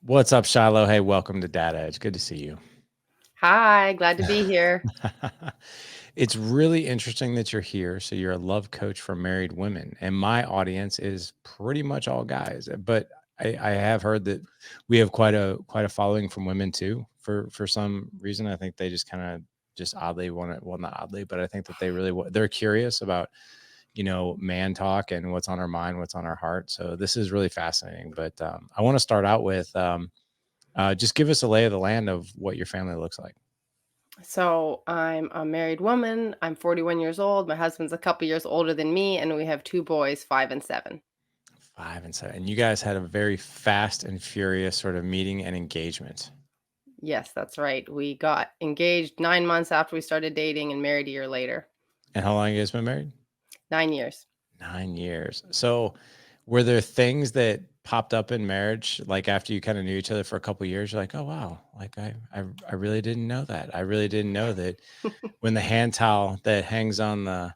What's up, Shiloh? Hey, welcome to Data Edge. Good to see you. Hi, glad to be here. It's really interesting that you're here. So you're a love coach for married women, and my audience is pretty much all guys. But I have heard that we have quite a following from women too. For some reason, I think they just kind of just oddly want it. Well, not oddly, but I think that they're curious about man talk and what's on our mind, what's on our heart. So this is really fascinating. But I want to start out with. Just give us a lay of the land of what your family looks like. So, I'm a married woman. I'm 41 years old. My husband's a couple years older than me, and we have two boys, 5 and 7. 5 and 7. And you guys had a very fast and furious sort of meeting and engagement. Yes, that's right. We got engaged 9 months after we started dating and married a year later. And how long you guys been married? 9 years. 9 years. So were there things that popped up in marriage, like after you kind of knew each other for a couple of years, you're like, oh wow, like I really didn't know that. I really didn't know that when the hand towel that hangs on the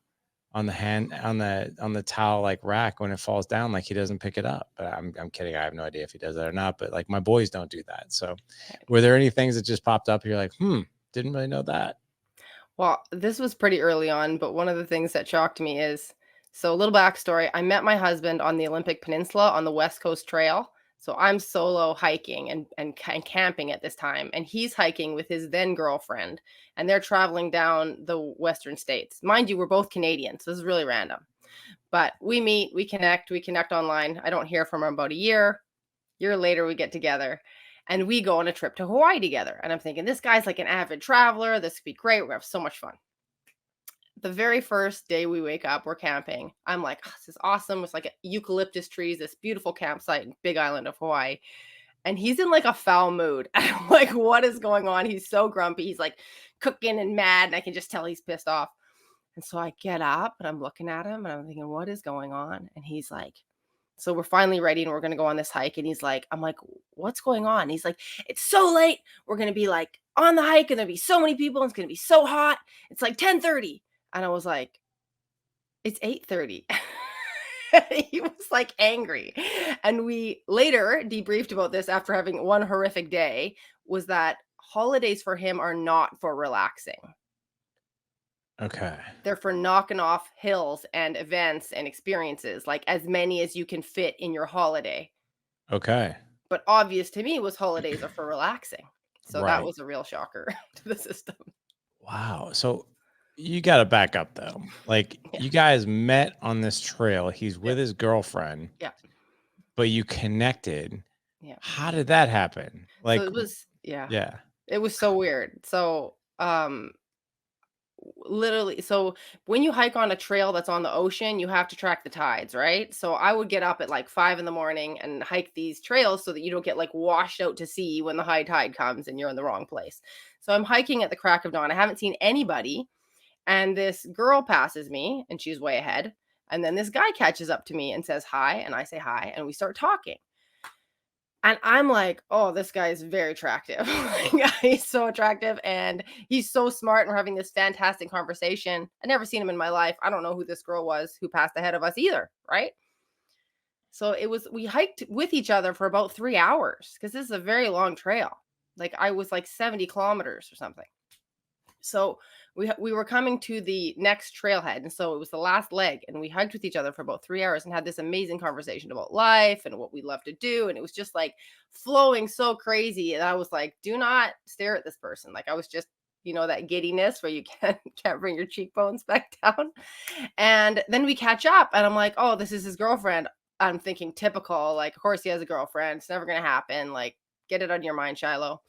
towel like rack, when it falls down, like he doesn't pick it up. But I'm kidding. I have no idea if he does that or not, but like my boys don't do that. So were there any things that just popped up? You're like, didn't really know that. Well, this was pretty early on, but one of the things that shocked me is so a little backstory. I met my husband on the Olympic Peninsula on the West Coast Trail. So I'm solo hiking and camping at this time, and he's hiking with his then girlfriend, and they're traveling down the Western states. Mind you, we're both Canadian, so this is really random. But we meet, we connect online. I don't hear from him about a year. Year later, we get together and we go on a trip to Hawaii together. And I'm thinking, this guy's like an avid traveler. This could be great. We're gonna have so much fun. The very first day we wake up, we're camping. I'm like, oh, this is awesome. It's like eucalyptus trees, this beautiful campsite in Big Island of Hawaii. And he's in like a foul mood. I'm like, what is going on? He's so grumpy. He's like cooking and mad. And I can just tell he's pissed off. And so I get up and I'm looking at him and I'm thinking, what is going on? And he's like, so we're finally ready and we're going to go on this hike. And he's like, I'm like, what's going on? He's like, it's so late. We're going to be like on the hike and there'll be so many people. And it's going to be so hot. It's like 10:30. And I was like, it's 8:30. He was like angry. And we later debriefed about this after having one horrific day, was that holidays for him are not for relaxing. Okay. They're for knocking off hills and events and experiences, like as many as you can fit in your holiday. Okay. But obvious to me was holidays are for relaxing. So that Right. was a real shocker to the system. Wow. So you got to back up though. Like Yeah. you guys met on this trail. He's Yeah. with his girlfriend, Yeah. but you connected. Yeah. How did that happen? So Like, yeah, yeah. it was so weird. So, literally, so when you hike on a trail that's on the ocean, you have to track the tides, right? So I would get up at like 5 in the morning and hike these trails so that you don't get like washed out to sea when the high tide comes and you're in the wrong place. So I'm hiking at the crack of dawn. I haven't seen anybody. And this girl passes me and she's way ahead. And then this guy catches up to me and says hi. And I say hi. And we start talking. And I'm like, oh, this guy is very attractive. Like, he's so attractive and he's so smart. And we're having this fantastic conversation. I never seen him in my life. I don't know who this girl was who passed ahead of us either. Right. So we hiked with each other for about 3 hours because this is a very long trail. Like I was like 70 kilometers or something. So we were coming to the next trailhead, and so it was the last leg, and we hiked with each other for about 3 hours and had this amazing conversation about life and what we love to do, and it was just like flowing so crazy, and I was like, "Do not stare at this person." Like I was just that giddiness where you can't bring your cheekbones back down. And then we catch up, and I'm like, "Oh, this is his girlfriend." I'm thinking typical, like, of course he has a girlfriend. It's never gonna happen. Like, get it out of your mind, Shiloh.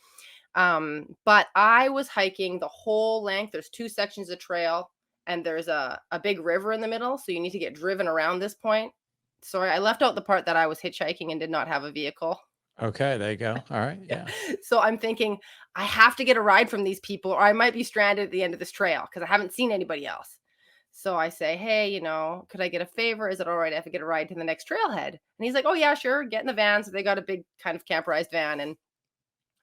But I was hiking the whole length. There's two sections of trail and there's a big river in the middle. So you need to get driven around this point. Sorry, I left out the part that I was hitchhiking and did not have a vehicle. Okay. There you go. All right. Yeah. Yeah. So I'm thinking I have to get a ride from these people or I might be stranded at the end of this trail because I haven't seen anybody else. So I say, hey, could I get a favor? Is it all right if I get a ride to the next trailhead? And he's like, oh, yeah, sure. Get in the van. So they got a big kind of camperized van. And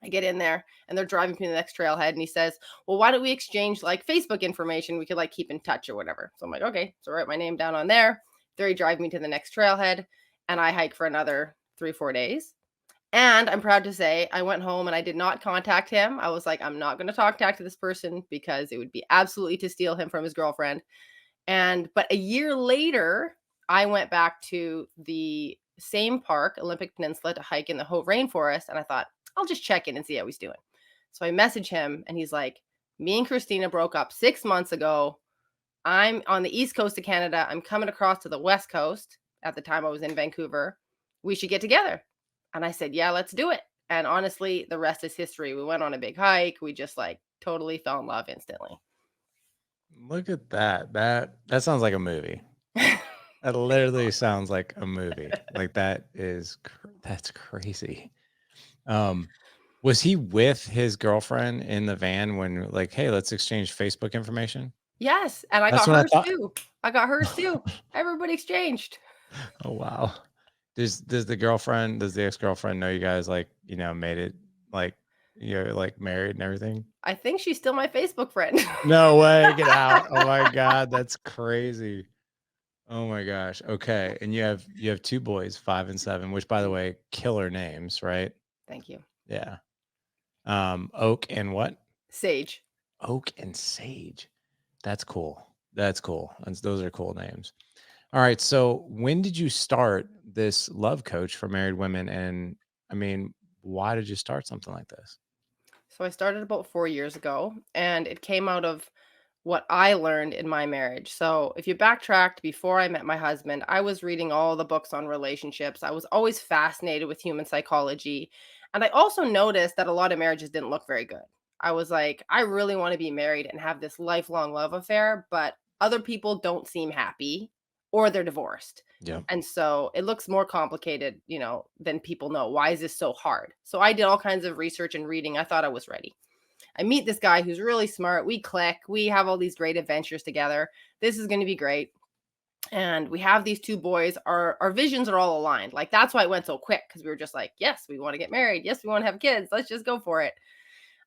I get in there and they're driving me to the next trailhead and he says, well, why don't we exchange like Facebook information? We could like keep in touch or whatever. So I'm like, okay. So I write my name down on there. They drive me to the next trailhead and I hike for another 3, 4 days. And I'm proud to say I went home and I did not contact him. I was like, I'm not going to talk to this person because it would be absolutely to steal him from his girlfriend. But a year later, I went back to the same park, Olympic Peninsula, to hike in the Haute rainforest. And I thought, I'll just check in and see how he's doing. So I message him and he's like, me and Christina broke up 6 months ago. I'm on the east coast of Canada. I'm coming across to the west coast. At the time I was in Vancouver. We should get together. And I said, yeah, let's do it. And honestly, the rest is history. We went on a big hike. We just like totally fell in love instantly. Look at that. That sounds like a movie. That literally sounds like a movie. Like that's crazy. Um, was he with his girlfriend in the van when like, hey, let's exchange Facebook information? Yes, and I That's got what I hers thought. too. I got hers too. Everybody exchanged. Oh wow. Does the ex-girlfriend know you guys like, made it like you're like married and everything? I think she's still my Facebook friend. No way, get out. Oh my god, that's crazy. Oh my gosh. Okay. And you have two boys, 5 and 7, which by the Mm, way, killer names, right? thank you. Yeah. Oak and what? Sage. Oak and Sage. That's cool. That's cool. Those are cool names. All right. So when did you start this love coach for married women? And I mean, why did you start something like this? So I started about 4 years ago, and it came out of what I learned in my marriage. So, if you backtracked before I met my husband, I was reading all the books on relationships. I was always fascinated with human psychology. And I also noticed that a lot of marriages didn't look very good. I was like, I really want to be married and have this lifelong love affair, but other people don't seem happy or they're divorced. Yep. And so it looks more complicated, than people know. Why is this so hard? So I did all kinds of research and reading. I thought I was ready. I meet this guy who's really smart. We click. We have all these great adventures together. This is going to be great. And we have these two boys. Our visions are all aligned. Like that's why it went so quick because we were just like, yes, we want to get married. Yes, we want to have kids. Let's just go for it.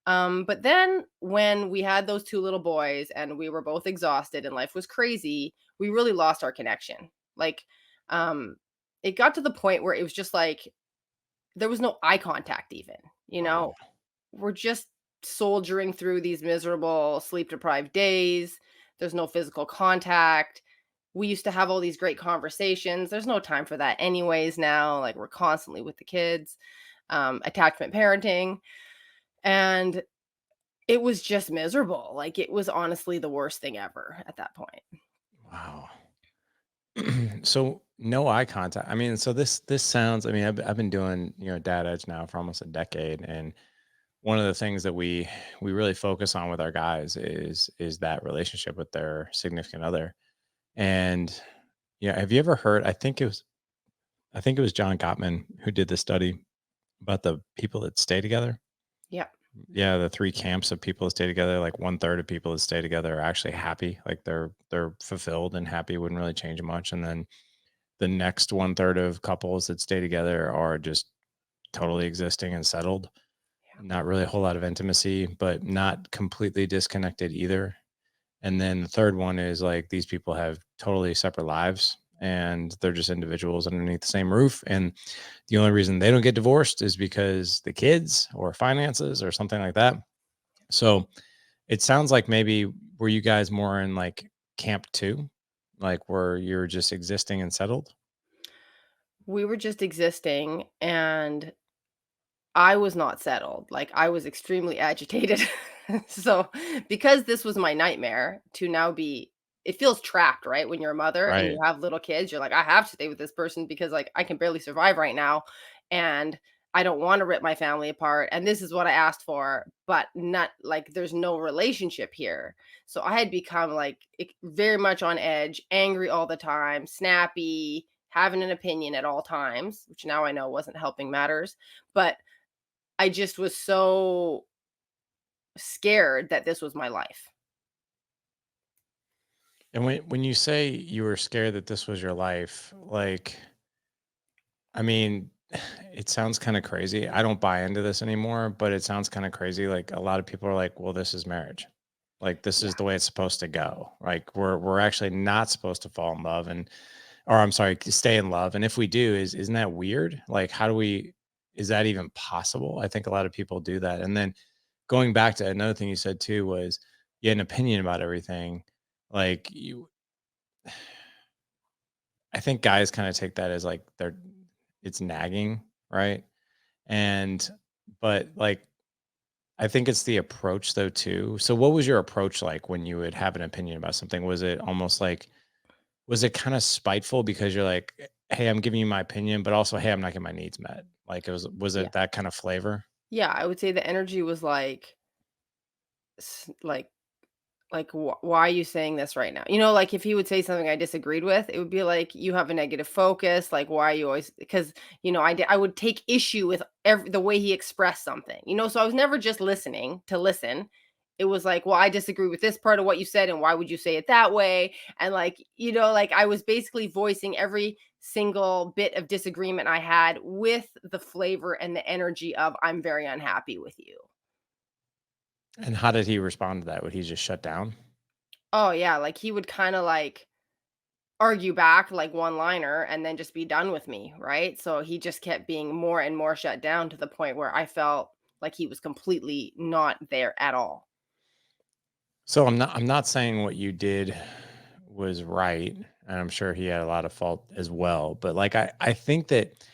But then when we had those two little boys and we were both exhausted and life was crazy, we really lost our connection. Like, um, it got to the point where it was just like there was no eye contact, even. You Wow. know, we're just soldiering through these miserable sleep deprived days. There's no physical contact. We used to have all these great conversations. There's no time for that anyways now. Like we're constantly with the kids, attachment parenting. And it was just miserable. Like it was honestly the worst thing ever at that point. Wow. So no eye contact. I mean, so this sounds. I mean, I've been doing dad edge now for almost a decade, and one of the things that we really focus on with our guys is that relationship with their significant other. And have you ever heard? I think it was John Gottman who did the study about the people that stay together. Yeah. Yeah, the three camps of people that stay together. Like one third of people that stay together are actually happy, like they're fulfilled and happy, wouldn't really change much. And then the next one third of couples that stay together are just totally existing and settled. Yeah. Not really a whole lot of intimacy, but not completely disconnected either. And then the third one is like these people have totally separate lives and they're just individuals underneath the same roof. And the only reason they don't get divorced is because the kids or finances or something like that. So it sounds like maybe were you guys more in like camp two, like where you're just existing and settled? We were just existing and I was not settled. Like I was extremely agitated. So because this was my nightmare to now be it feels trapped, right? When you're a mother and Right. you have little kids, you're like, I have to stay with this person because like I can barely survive right now. And I don't want to rip my family apart. And this is what I asked for, but not like there's no relationship here. So I had become like very much on edge, angry all the time, snappy, having an opinion at all times, which now I know wasn't helping matters. But I just was so scared that this was my life. And when you say you were scared that this was your life, like, I mean, it sounds kind of crazy. I don't buy into this anymore, but it sounds kind of crazy. Like a lot of people are like, "Well, this is marriage. Like this Yeah. is the way it's supposed to go. Like we're actually not supposed to fall in love and or I'm sorry, stay in love. And if we do, isn't that weird? Like how do we? is that even possible? I think a lot of people do that. And then going back to another thing you said too was you had an opinion about everything. Like you, I think guys kind of take that as like it's nagging, right? And, but like, I think it's the approach though too. So what was your approach like when you would have an opinion about something? Was it almost like, was it kind of spiteful because you're like, hey, I'm giving you my opinion, but also, hey, I'm not getting my needs met? Like was Yeah. it that kind of flavor? Yeah, I would say the energy was like like why are you saying this right now? You know, like if he would say something I disagreed with, it would be like, you have a negative focus. Like, why are you always, because, I would take issue with the way he expressed something, so I was never just listening to listen. It was like, well, I disagree with this part of what you said. And why would you say it that way? And like, like I was basically voicing every single bit of disagreement I had with the flavor and the energy of, I'm very unhappy with you. And how did he respond to that? Would he just shut down? Oh, yeah. Like he would kind of like, argue back like one liner and then just be done with me, right? So he just kept being more and more shut down to the point where I felt like he was completely not there at all. So I'm not saying what you did was right, and I'm sure he had a lot of fault as well. But like I think that,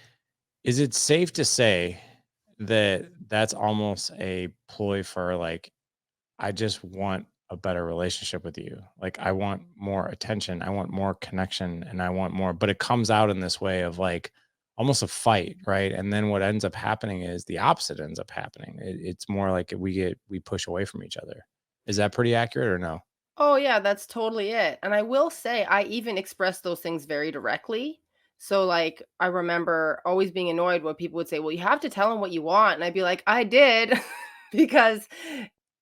is it safe to say that that's almost a ploy for like, I just want a better relationship with you. Like I want more attention, I want more connection, and I want more, but it comes out in this way of like almost a fight, right? And then what ends up happening is the opposite ends up happening. It's more like we push away from each other. Is that pretty accurate or no? Oh, yeah, that's totally it. And I will say, I even expressed those things very directly. So, like, I remember always being annoyed when people would say, "Well, you have to tell him what you want." And I'd be like, "I did." Because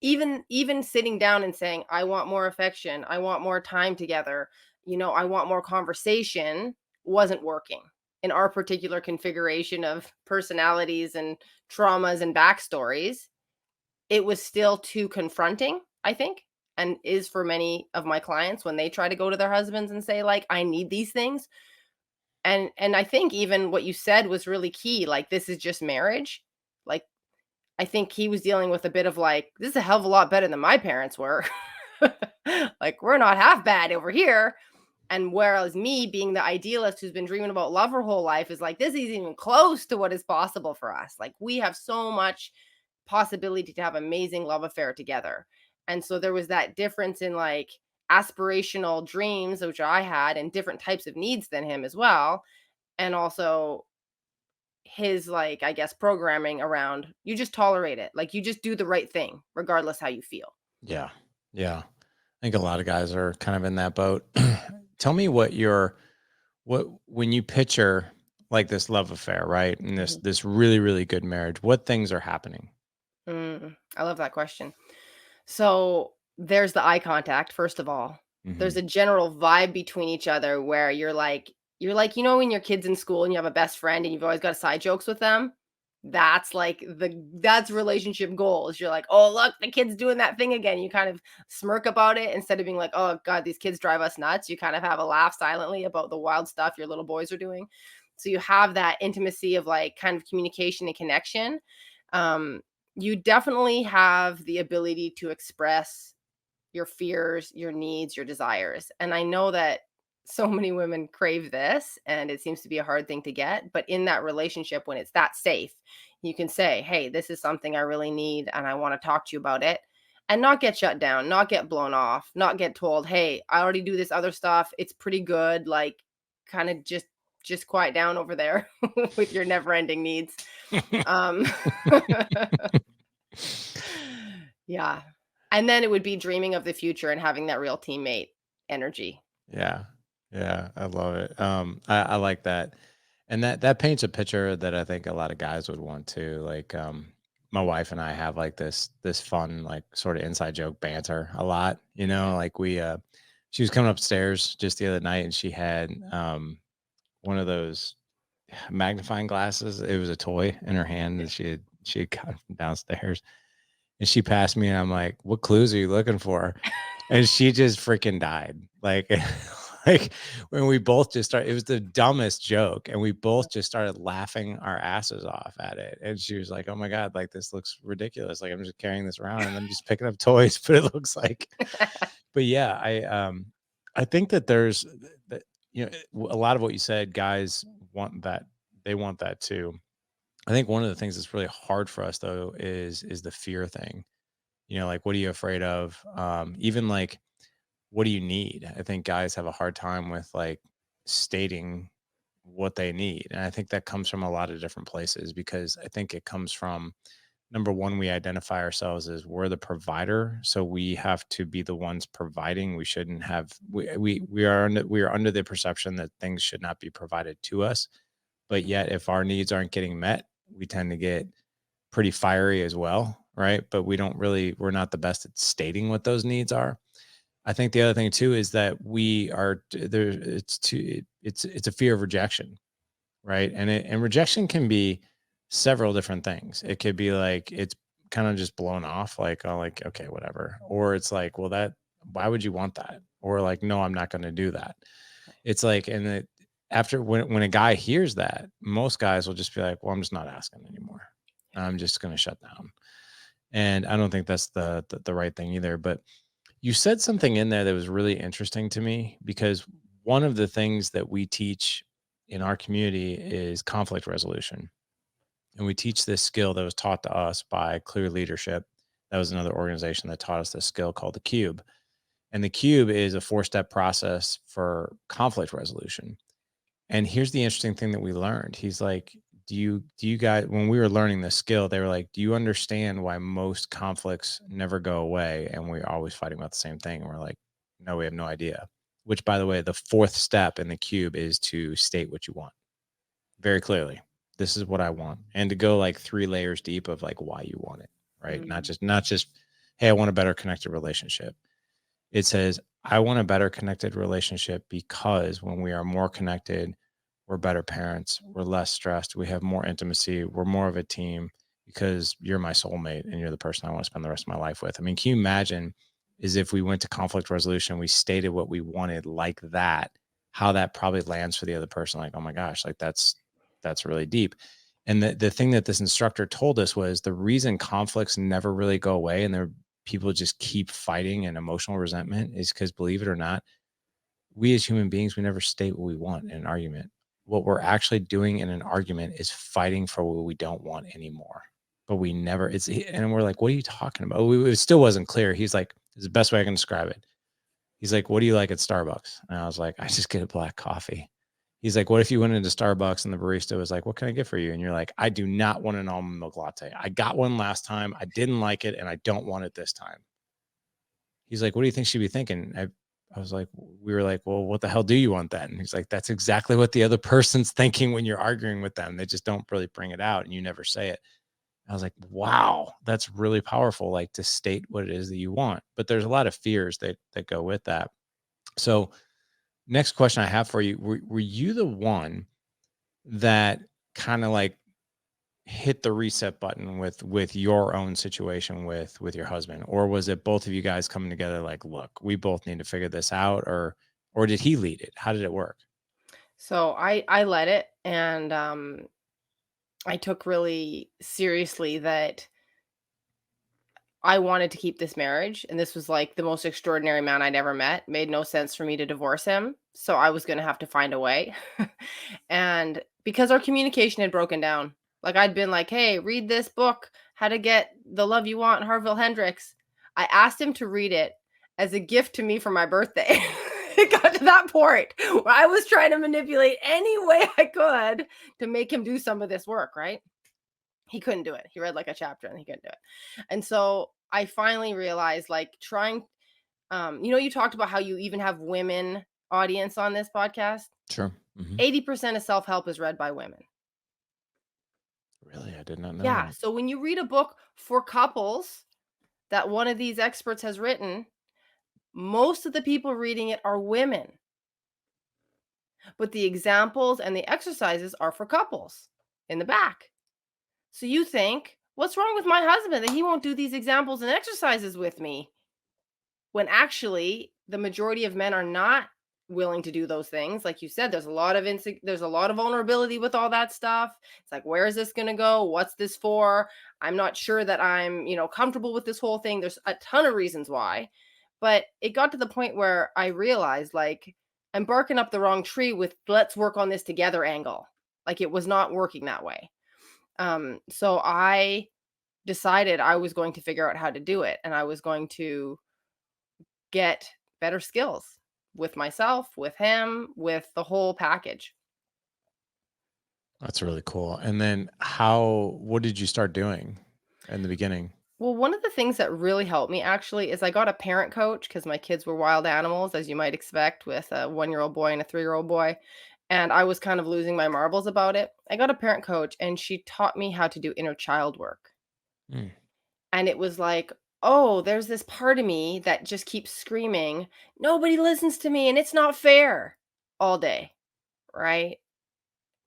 even sitting down and saying, "I want more affection, I want more time together, I want more conversation," wasn't working in our particular configuration of personalities and traumas and backstories. It was still too confronting, I think, and is for many of my clients when they try to go to their husbands and say, like, "I need these things." And I think even what you said was really key, like, this is just marriage. Like, I think he was dealing with a bit of like, "This is a hell of a lot better than my parents were." Like, "We're not half bad over here." And whereas me being the idealist who's been dreaming about love her whole life is like, this isn't even close to what is possible for us. Like, we have so much possibility to have amazing love affair together. And so there was that difference in like aspirational dreams, which I had, and different types of needs than him as well. And also his like, I guess, programming around, you just tolerate it. Like, you just do the right thing, regardless how you feel. Yeah. Yeah. I think a lot of guys are kind of in that boat. Tell me what when you picture like this love affair, right? And this Mhm. this really, really good marriage, what things are happening? I love that question. So there's the eye contact, first of all. There's Mhm. a general vibe between each other where you're like, when your kid's in school and you have a best friend and you've always got side jokes with them. That's like that's relationship goals. You're like, oh look, the kid's doing that thing again. You kind of smirk about it instead of being like, oh God, these kids drive us nuts. You kind of have a laugh silently about the wild stuff your little boys are doing. So you have that intimacy of like kind of communication and connection. Um, you definitely have the ability to express your fears, your needs, your desires. And I know that so many women crave this and it seems to be a hard thing to get, but in that relationship when it's that safe, you can say, "Hey, this is something I really need and I want to talk to you about it." And not get shut down, not get blown off, not get told, "Hey, I already do this other stuff. It's pretty good." Like, kind of just quiet down over there with your never-ending needs. Um Yeah. And then it would be dreaming of the future and having that real teammate energy. Yeah. Yeah, I love it. I like that. And that paints a picture that I think a lot of guys would want to. Like, my wife and I have like this fun, like sort of inside joke banter a lot, Yeah. like she was coming upstairs just the other night and she had one of those magnifying glasses. It was a toy in her hand that she had got from downstairs. And she passed me and I'm like, "What clues are you looking for?" And she just freaking died. Like like when we both just started, it was the dumbest joke, and we both just started laughing our asses off at it. And she was like, "Oh my god, like this looks ridiculous. Like I'm just carrying this around and I'm just picking up toys, but it looks like." But yeah, I think that there's that a lot of what you said, guys want that. They want that too. I think one of the things that's really hard for us though is the fear thing. Like what are you afraid of? Even like what do you need? I think guys have a hard time with like stating what they need. And I think that comes from a lot of different places because I think it comes from number one, we identify ourselves as we're the provider. So we have to be the ones providing. We shouldn't have we are under the perception that things should not be provided to us. But yet if our needs aren't getting met, we tend to get pretty fiery as well. Right. But we're not the best at stating what those needs are. I think the other thing too is that we are there. It's a fear of rejection, right? And rejection can be several different things. It could be like it's kind of just blown off, like oh, like okay, whatever, or it's like, well, that why would you want that, or like no, I'm not going to do that. It's like, and it after when a guy hears that, most guys will just be like, well, I'm just not asking anymore. I'm just going to shut down. And I don't think that's the right thing either. But you said something in there that was really interesting to me because one of the things that we teach in our community is conflict resolution. And we teach this skill that was taught to us by Clear Leadership. That was another organization that taught us this skill called the Cube. And the Cube is a 4-step process for conflict resolution. And here's the interesting thing that we learned. He's like, do you guys, when we were learning this skill, they were like, do you understand why most conflicts never go away and we're always fighting about the same thing? And we're like, no, we have no idea. Which, by the way, the 4th step in the cube is to state what you want very clearly. This is what I want. And to go like 3 layers deep of like why you want it, right? Not Mm, just, hey, I want a better connected relationship. It says, I want a better connected relationship because when we are more connected, we're better parents, we're less stressed, we have more intimacy, we're more of a team because you're my soulmate and you're the person I want to spend the rest of my life with. I mean, can you imagine is if we went to conflict resolution, we stated what we wanted like that, how that probably lands for the other person, like, oh my gosh, like that's really deep. And the thing that this instructor told us was the reason conflicts never really go away and there people just keep fighting and emotional resentment is because believe it or not, we as human beings, we never state what we want in an argument. What we're actually doing in an argument is fighting for what we don't want anymore. But we never, and we're like, what are you talking about? It still wasn't clear. He's like, it's the best way I can describe it. He's like, what do you like at Starbucks? And I was like, I just get a black coffee. He's like, what if you went into Starbucks and the barista was like, what can I get for you? And you're like, I do not want an almond milk latte. I got one last time. I didn't like it and I don't want it this time. He's like, what do you think she'd be thinking? I was like, we were like, well, what the hell do you want then? And he's like, that's exactly what the other person's thinking when you're arguing with them. They just don't really bring it out and you never say it. I was like, wow, that's really powerful, like to state what it is that you want. But there's a lot of fears that go with that. So next question I have for you, were you the one that kind of like hit the reset button with your own situation with your husband, or was it both of you guys coming together like, look, we both need to figure this out, or did he lead it? How did it work? so I let it, and, I took really seriously that I wanted to keep this marriage, and this was, like, the most extraordinary man I'd ever met. Made no sense for me to divorce him, so I was gonna have to find a way. And because our communication had broken down, like, I'd been like, "Hey, read this book, How to Get the Love You Want," Harville Hendrix. I asked him to read it as a gift to me for my birthday. It got to that point where I was trying to manipulate any way I could to make him do some of this work, right? He couldn't do it. He read like a chapter and he couldn't do it. And so I finally realized like trying you talked about how you even have women audience on this podcast. Sure. Hmm. 80% of self-help is read by women. Really, I did not know Yeah, that. so when you read a book for couples that one of these experts has written, most of the people reading it are women, but the examples and the exercises are for couples in the back. So you think, what's wrong with my husband that he won't do these examples and exercises with me? When actually the majority of men are not willing to do those things. Like you said, there's a lot of vulnerability with all that stuff. It's like, where is this going to go? What's this for? I'm not sure that I'm, comfortable with this whole thing. There's a ton of reasons why. But it got to the point where I realized, like, I'm barking up the wrong tree with let's work on this together angle. Like, it was not working that way. So I decided I was going to figure out how to do it, and I was going to get better skills with myself, with him, with the whole package. That's really cool. And then what did you start doing in the beginning? Well, one of the things that really helped me actually is I got a parent coach because my kids were wild animals, as you might expect, with a 1-year-old boy and a 3-year-old boy. And I was kind of losing my marbles about it. I got a parent coach and she taught me how to do inner child work. Mm, And it was like, oh, there's this part of me that just keeps screaming, nobody listens to me and it's not fair all day. Right.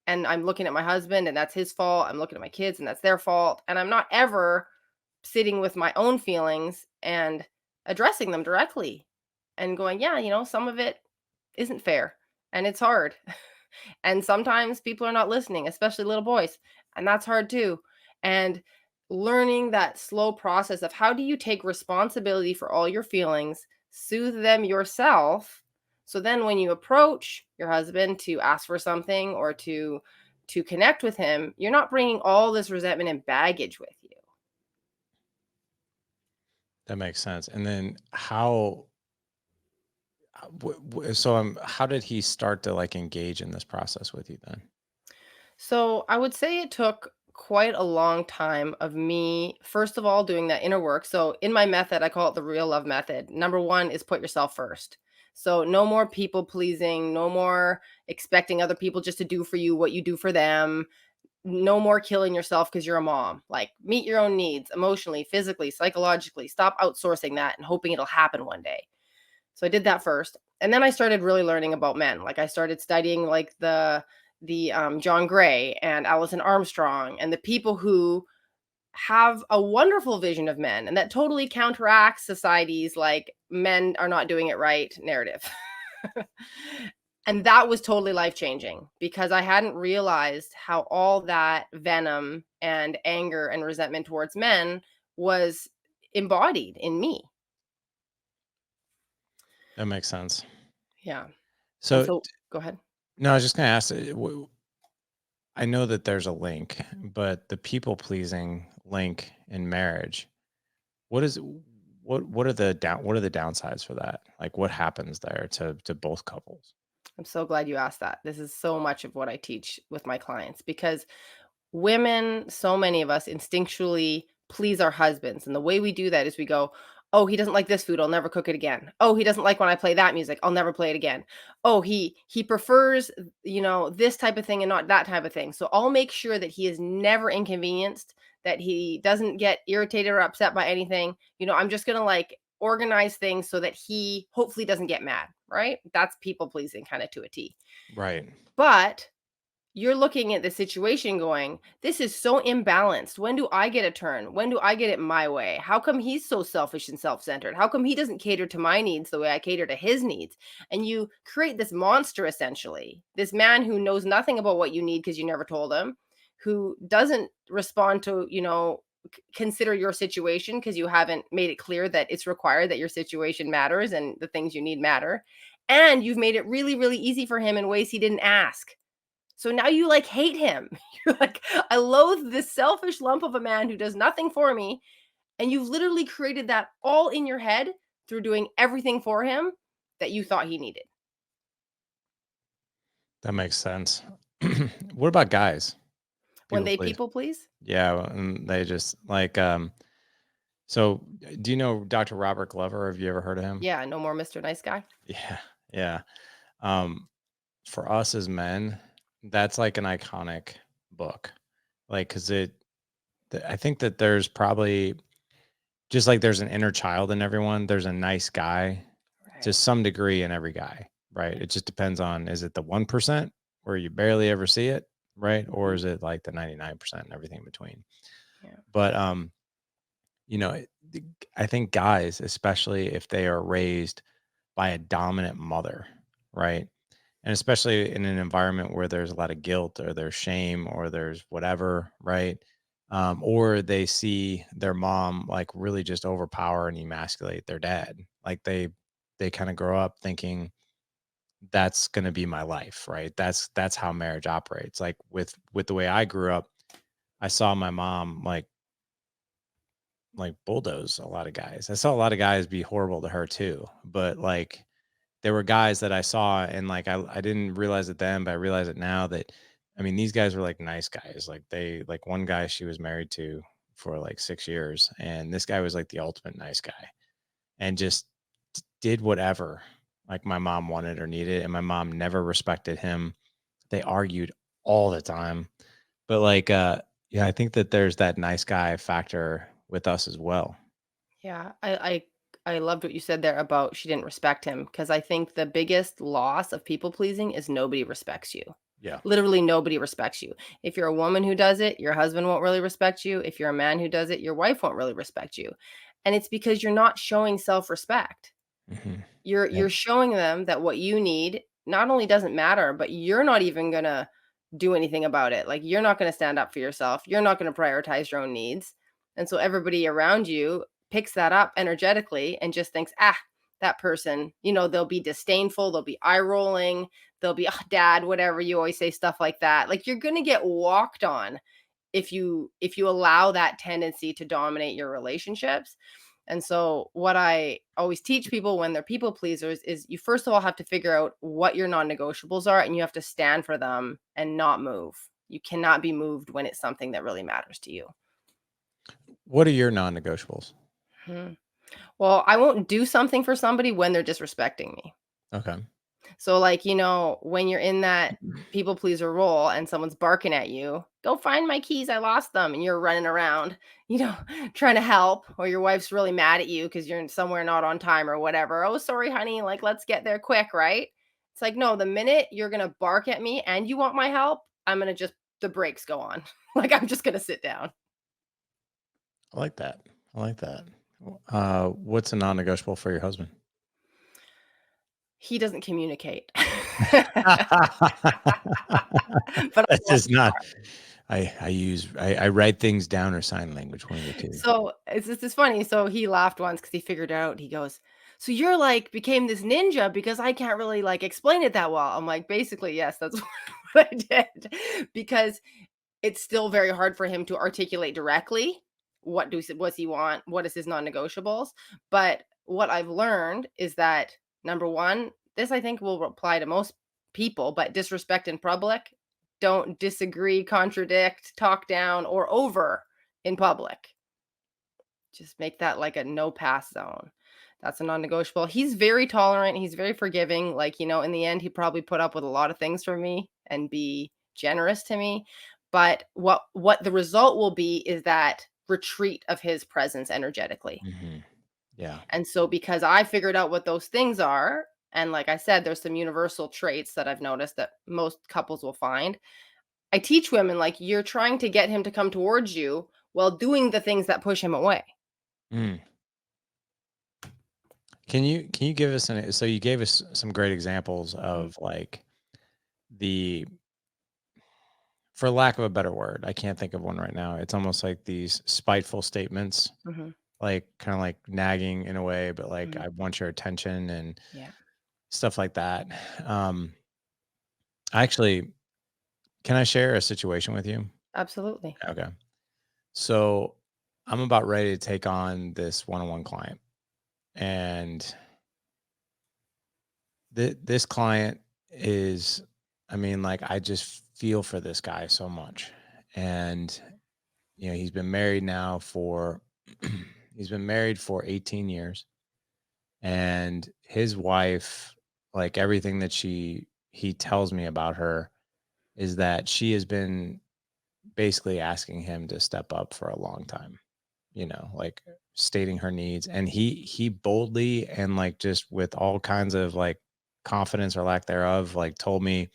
And I'm looking at my husband and that's his fault. I'm looking at my kids and that's their fault. And I'm not ever sitting with my own feelings and addressing them directly and going, yeah, some of it isn't fair and it's hard. And sometimes people are not listening, especially little boys. And that's hard too. And learning that slow process of how do you take responsibility for all your feelings, soothe them yourself. So then when you approach your husband to ask for something or to connect with him, you're not bringing all this resentment and baggage with you. that makes sense. And then how did he start to like engage in this process with you then? So I would say it took quite a long time of me, first of all, doing that inner work. So in my method, I call it the real love method. Number one is put yourself first. So no more people pleasing, no more expecting other people just to do for you what you do for them. No more killing yourself because you're a mom. Like, meet your own needs emotionally, physically, psychologically. Stop outsourcing that and hoping it'll happen one day. So I did that first. And then I started really learning about men. Like, I started studying like the John Gray and Alison Armstrong and the people who have a wonderful vision of men and that totally counteracts society's like men are not doing it right narrative. And that was totally life changing because I hadn't realized how all that venom and anger and resentment towards men was embodied in me. That makes sense. Yeah. And So so go ahead. no, I was just going to ask, I know that there's a link, but the people pleasing link in marriage, what is what are the downsides for that? Like what happens there to both couples? I'm so glad you asked that. This is so much of what I teach with my clients because women, so many of us instinctually please our husbands. And the way we do that is we go, oh, he doesn't like this food. I'll never cook it again. Oh, he doesn't like when I play that music. I'll never play it again. Oh, he prefers, this type of thing and not that type of thing. So I'll make sure that he is never inconvenienced, that he doesn't get irritated or upset by anything. I'm just going to like organize things so that he hopefully doesn't get mad, right? That's people pleasing kind of to a T. Right. But you're looking at the situation going, this is so imbalanced. When do I get a turn? When do I get it my way? How come he's so selfish and self centered? How come he doesn't cater to my needs the way I cater to his needs? And you create this monster essentially, this man who knows nothing about what you need because you never told him, who doesn't respond to, consider your situation because you haven't made it clear that it's required that your situation matters and the things you need matter. And you've made it really, really easy for him in ways he didn't ask. So now you like hate him. You're like, I loathe this selfish lump of a man who does nothing for me. And you've literally created that all in your head through doing everything for him that you thought he needed. That makes sense. What about guys? When People they please. people please, Yeah, and they just like so do you know Dr. Robert Glover? Have you ever heard of him? yeah, no more Mr. Nice Guy. Yeah. Yeah. Um for us as men, that's like an iconic book. Like cuz I think that there's probably just like there's an inner child in everyone, there's a nice guy to Right. some degree in every guy, right? It just depends on is it the 1% where you barely ever see it, right? Or Mhm. is it like the 99% and everything in between? Yeah. But you know, I think guys, especially if they are raised by a dominant mother, right? And especially in an environment where there's a lot of guilt or there's shame or there's whatever, right? Or they see their mom like really just overpower and emasculate their dad. Like they kind of grow up thinking that's going to be my life, right? That's how marriage operates. Like with the way I grew up, I saw my mom like bulldoze a lot of guys. I saw a lot of guys be horrible to her too, but like there were guys that I saw and like I didn't realize it then, but I realize it now that I mean these guys were like nice guys. Like they like one guy she was married to for like 6 years and this guy was like the ultimate nice guy and just did whatever like my mom wanted or needed and my mom never respected him. They argued all the time. But like yeah, I think that there's that nice guy factor with us as well. Yeah, I loved what you said there about she didn't respect him because I think the biggest loss of people pleasing is nobody respects you. Yeah. Literally nobody respects you. If you're a woman who does it, your husband won't really respect you. If you're a man who does it, your wife won't really respect you. And it's because you're not showing self-respect. Mhm. You're Yep. showing them that what you need not only doesn't matter, but you're not even gonna do anything about it. Like, you're not gonna stand up for yourself. You're not gonna prioritize your own needs. And so everybody around you picks that up energetically and just thinks, "Ah, that person," they'll be disdainful, they'll be eye rolling, they'll be, "Ah, dad," whatever, you always say stuff like that. Like, you're gonna get walked on if you allow that tendency to dominate your relationships. And so what I always teach people when they're people pleasers is you first of all have to figure out what your non-negotiables are and you have to stand for them and not move. You cannot be moved when it's something that really matters to you. What are your non-negotiables? Hmm. Well, I won't do something for somebody when they're disrespecting me. Okay. So, like, when you're in that people pleaser role and someone's barking at you, go find my keys, I lost them. And you're running around, trying to help, or your wife's really mad at you because you're somewhere not on time or whatever. Oh, sorry, honey. Like, let's get there quick, right? It's like, no, the minute you're going to bark at me and you want my help, I'm going to the brakes go on. Like, I'm just going to sit down. I like that. I like that. What's a non-negotiable for your husband? He doesn't communicate. But That's just not I write things down or sign language, one of the 2. so, it's funny, so he laughed once because he figured out, he goes, "So you're like became this ninja because I can't really, like, explain it that well." I'm like, "Basically, yes, that's what I did." Because it's still very hard for him to articulate directly what's he want, what is his non-negotiables, but what I've learned is that, number 1, this I think will apply to most people, but disrespect in public, don't disagree, contradict, talk down, or over in public. Just make that like a no pass zone. That's a non-negotiable. He's very tolerant, he's very forgiving, like, in the end, he probably put up with a lot of things from me and be generous to me, but what the result will be is that retreat of his presence energetically. Mhm. Yeah. And so because I figured out what those things are, and like I said, there's some universal traits that I've noticed that most couples will find. I teach women, like, you're trying to get him to come towards you while doing the things that push him away. Mm. Can you give us so you gave us some great examples Mhm, of like the for lack of a better word, I can't think of one right now. It's almost like these spiteful statements, mhm, like kind of like nagging in a way, but like mhm. I want your attention and Yeah, stuff like that. Um, actually, can I share a situation with you? absolutely. Okay. So I'm about ready to take on this one-on-one client, and this client is, I mean, like I just feel for this guy so much, and he's been married now for he's been married for 18 years, and his wife, like everything that he tells me about her, is that she has been basically asking him to step up for a long time, like stating her needs. And he boldly and like just with all kinds of like confidence or lack thereof, like told me,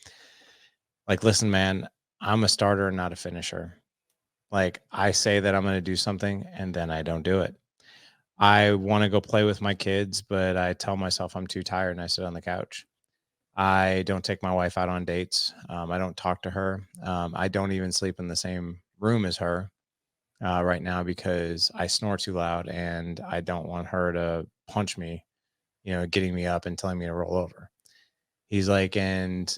like, listen, man, I'm a starter and not a finisher. Like I say that I'm gonna do something and then I don't do it. I want to go play with my kids, but I tell myself I'm too tired and I sit on the couch. I don't take my wife out on dates. I don't talk to her. I don't even sleep in the same room as her right now because I snore too loud and I don't want her to punch me, getting me up and telling me to roll over. He's like, and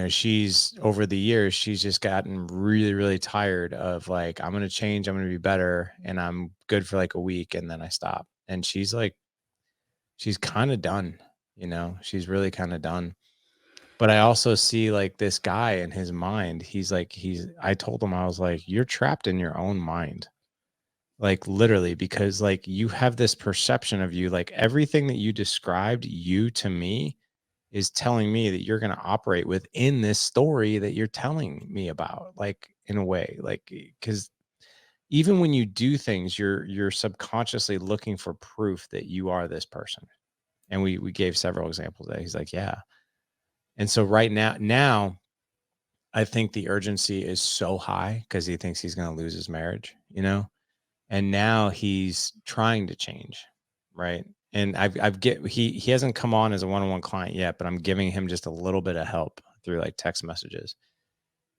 she's over the years, she's just gotten really, really tired of like, I'm gonna change, I'm gonna be better, and I'm good for like a week, and then I stop. And she's like, she's kind of done, she's really kind of done. But I also see like this guy in his mind. I told him, I was like, you're trapped in your own mind. Like literally, because like you have this perception of you, like everything that you described you to me is telling me that you're going to operate within this story that you're telling me about, like in a way, like because even when you do things, you're subconsciously looking for proof that you are this person. And we gave several examples of that. He's like, yeah. And so right now I think the urgency is so high because he thinks he's going to lose his marriage. And now he's trying to change, right? And he hasn't come on as a one-on-one client yet, but I'm giving him just a little bit of help through like text messages.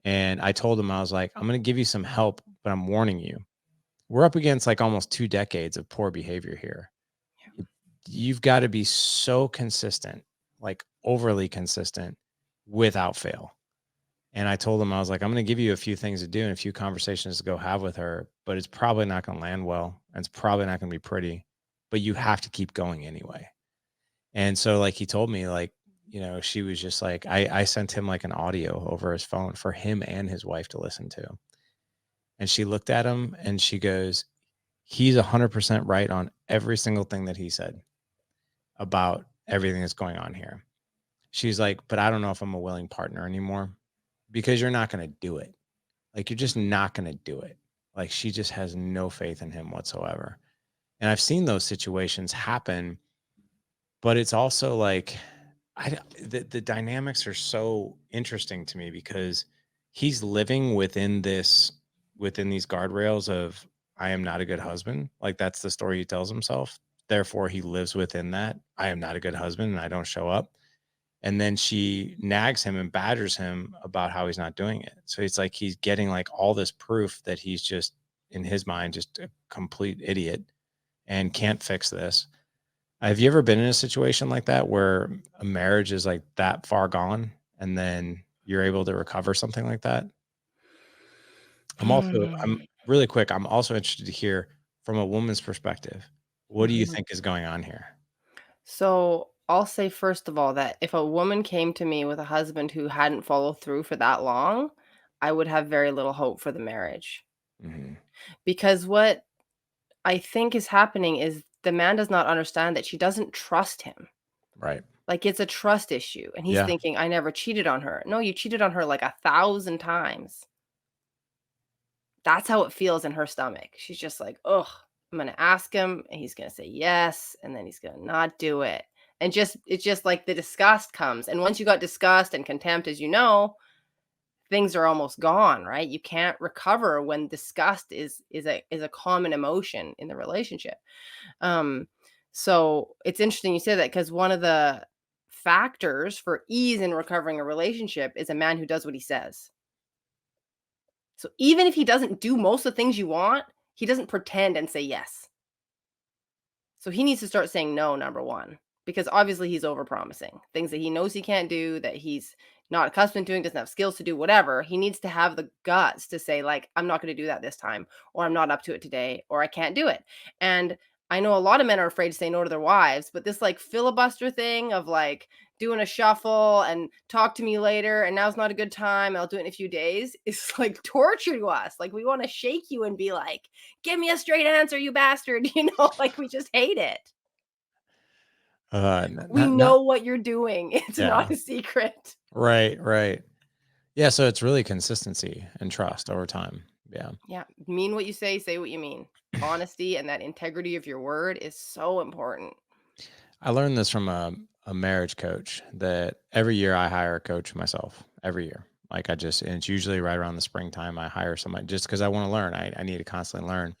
And I told him, I was like, I'm going to give you some help, but I'm warning you. We're up against like almost 2 decades of poor behavior here. Y- You've got to be so consistent, like overly consistent without fail. And I told him, I was like, I'm going to give you a few things to do and a few conversations to go have with her, but it's probably not going to land well. And it's probably not going to be pretty, but you have to keep going anyway. And so, like, he told me, like, she was just like, I sent him like an audio over his phone for him and his wife to listen to. And she looked at him and she goes, he's 100% right on every single thing that he said about everything that's going on here. She's like, but I don't know if I'm a willing partner anymore because you're not going to do it. Like, you're just not gonna do it. Like, she just has no faith in him whatsoever. And I've seen those situations happen, but it's also like the dynamics are so interesting to me because he's living within these guardrails of I am not a good husband. Like, that's the story he tells himself. Therefore, he lives within that. I am not a good husband and I don't show up. And then she nags him and badgers him about how he's not doing it. So it's like he's getting like all this proof that he's just in his mind just a complete idiot and can't fix this. Have you ever been in a situation like that where a marriage is like that far gone and then you're able to recover something like that? I'm Hmm. really quick. I'm also interested to hear from a woman's perspective. What do you Mhm. think is going on here? So I'll say, first of all, that if a woman came to me with a husband who hadn't followed through for that long, I would have very little hope for the marriage. Hmm. Because what I think is happening is the man does not understand that she doesn't trust him. Right. Like, it's a trust issue. And he's Yeah. thinking, I never cheated on her. No, you cheated on her like 1,000 times. That's how it feels in her stomach. She's just like, "Ugh, I'm gonna ask him, and he's gonna say yes, and then he's gonna not do it." And it's just like the disgust comes, and once you got disgust and contempt, as you know, things are almost gone, right? You can't recover when disgust is a common emotion in the relationship. Um, so it's interesting you say that because one of the factors for ease in recovering a relationship is a man who does what he says. So even if he doesn't do most of the things you want, he doesn't pretend and say yes. So he needs to start saying no, number 1, because obviously he's overpromising. Things that he knows he can't do, that he's not accustomed to doing, doesn't have skills to do, whatever. He needs to have the guts to say, like, I'm not going to do that this time, or I'm not up to it today, or I can't do it. And I know a lot of men are afraid to say no to their wives, but this like filibuster thing of like doing a shuffle and talk to me later, and now's not a good time, I'll do it in a few days, is like torture to us. Like, we want to shake you and be like, give me a straight answer, you bastard. Like, we just hate it. We Not know what you're doing. It's yeah. not a secret. Right, right. Yeah, so it's really consistency and trust over time. Yeah. Yeah. Mean what you say what you mean. Honesty and that integrity of your word is so important. I learned this from a marriage coach that every year I hire a coach myself, every year. Like and it's usually right around the springtime. I hire somebody just because I want to learn. I need to constantly learn.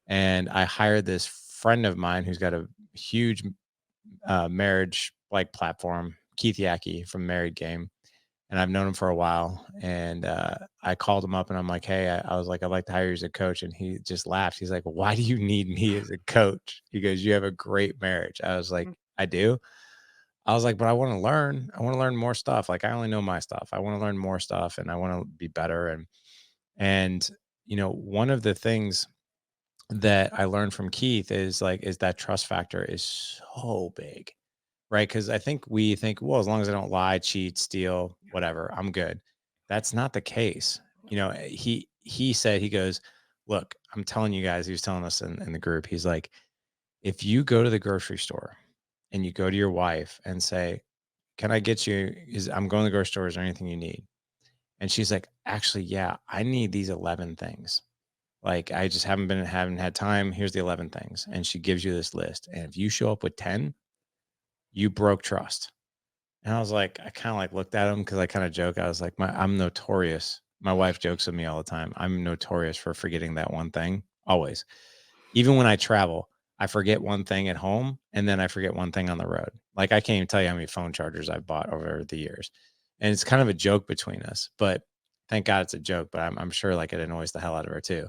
And I hired this friend of mine who's got a huge marriage like platform, Keith Yackey from Married Game, and I've known him for a while. And I called him up and I'm like, hey, I was like, I'd like to hire you as a coach. And he just laughed. He's like, why do you need me as a coach? He goes, you have a great marriage. I was like, Mm. I do. I was like, but I want to learn. I want to learn more stuff. Like I only know my stuff. I want to learn more stuff and I want to be better. And one of the things that I learned from Keith is that trust factor is so big, right? Because I think we think, well, as long as I don't lie, cheat, steal, whatever, I'm good. That's not the case. He said, he goes, look, I'm telling you guys, he was telling us in the group, he's like, if you go to the grocery store and you go to your wife and say, can I get you, is I'm going to the grocery store, is there anything you need? And she's like, actually, yeah, I need these 11 things. Like, I just haven't had time. Here's the 11 things. And she gives you this list. And if you show up with 10, you broke trust. And I was like, I kind of like looked at him because I kind of joke. I was like, I'm notorious. My wife jokes with me all the time. I'm notorious for forgetting that one thing always. Even when I travel, I forget one thing at home and then I forget one thing on the road. Like, I can't even tell you how many phone chargers I've bought over the years. And it's kind of a joke between us, but thank God it's a joke. But I'm sure like it annoys the hell out of her too.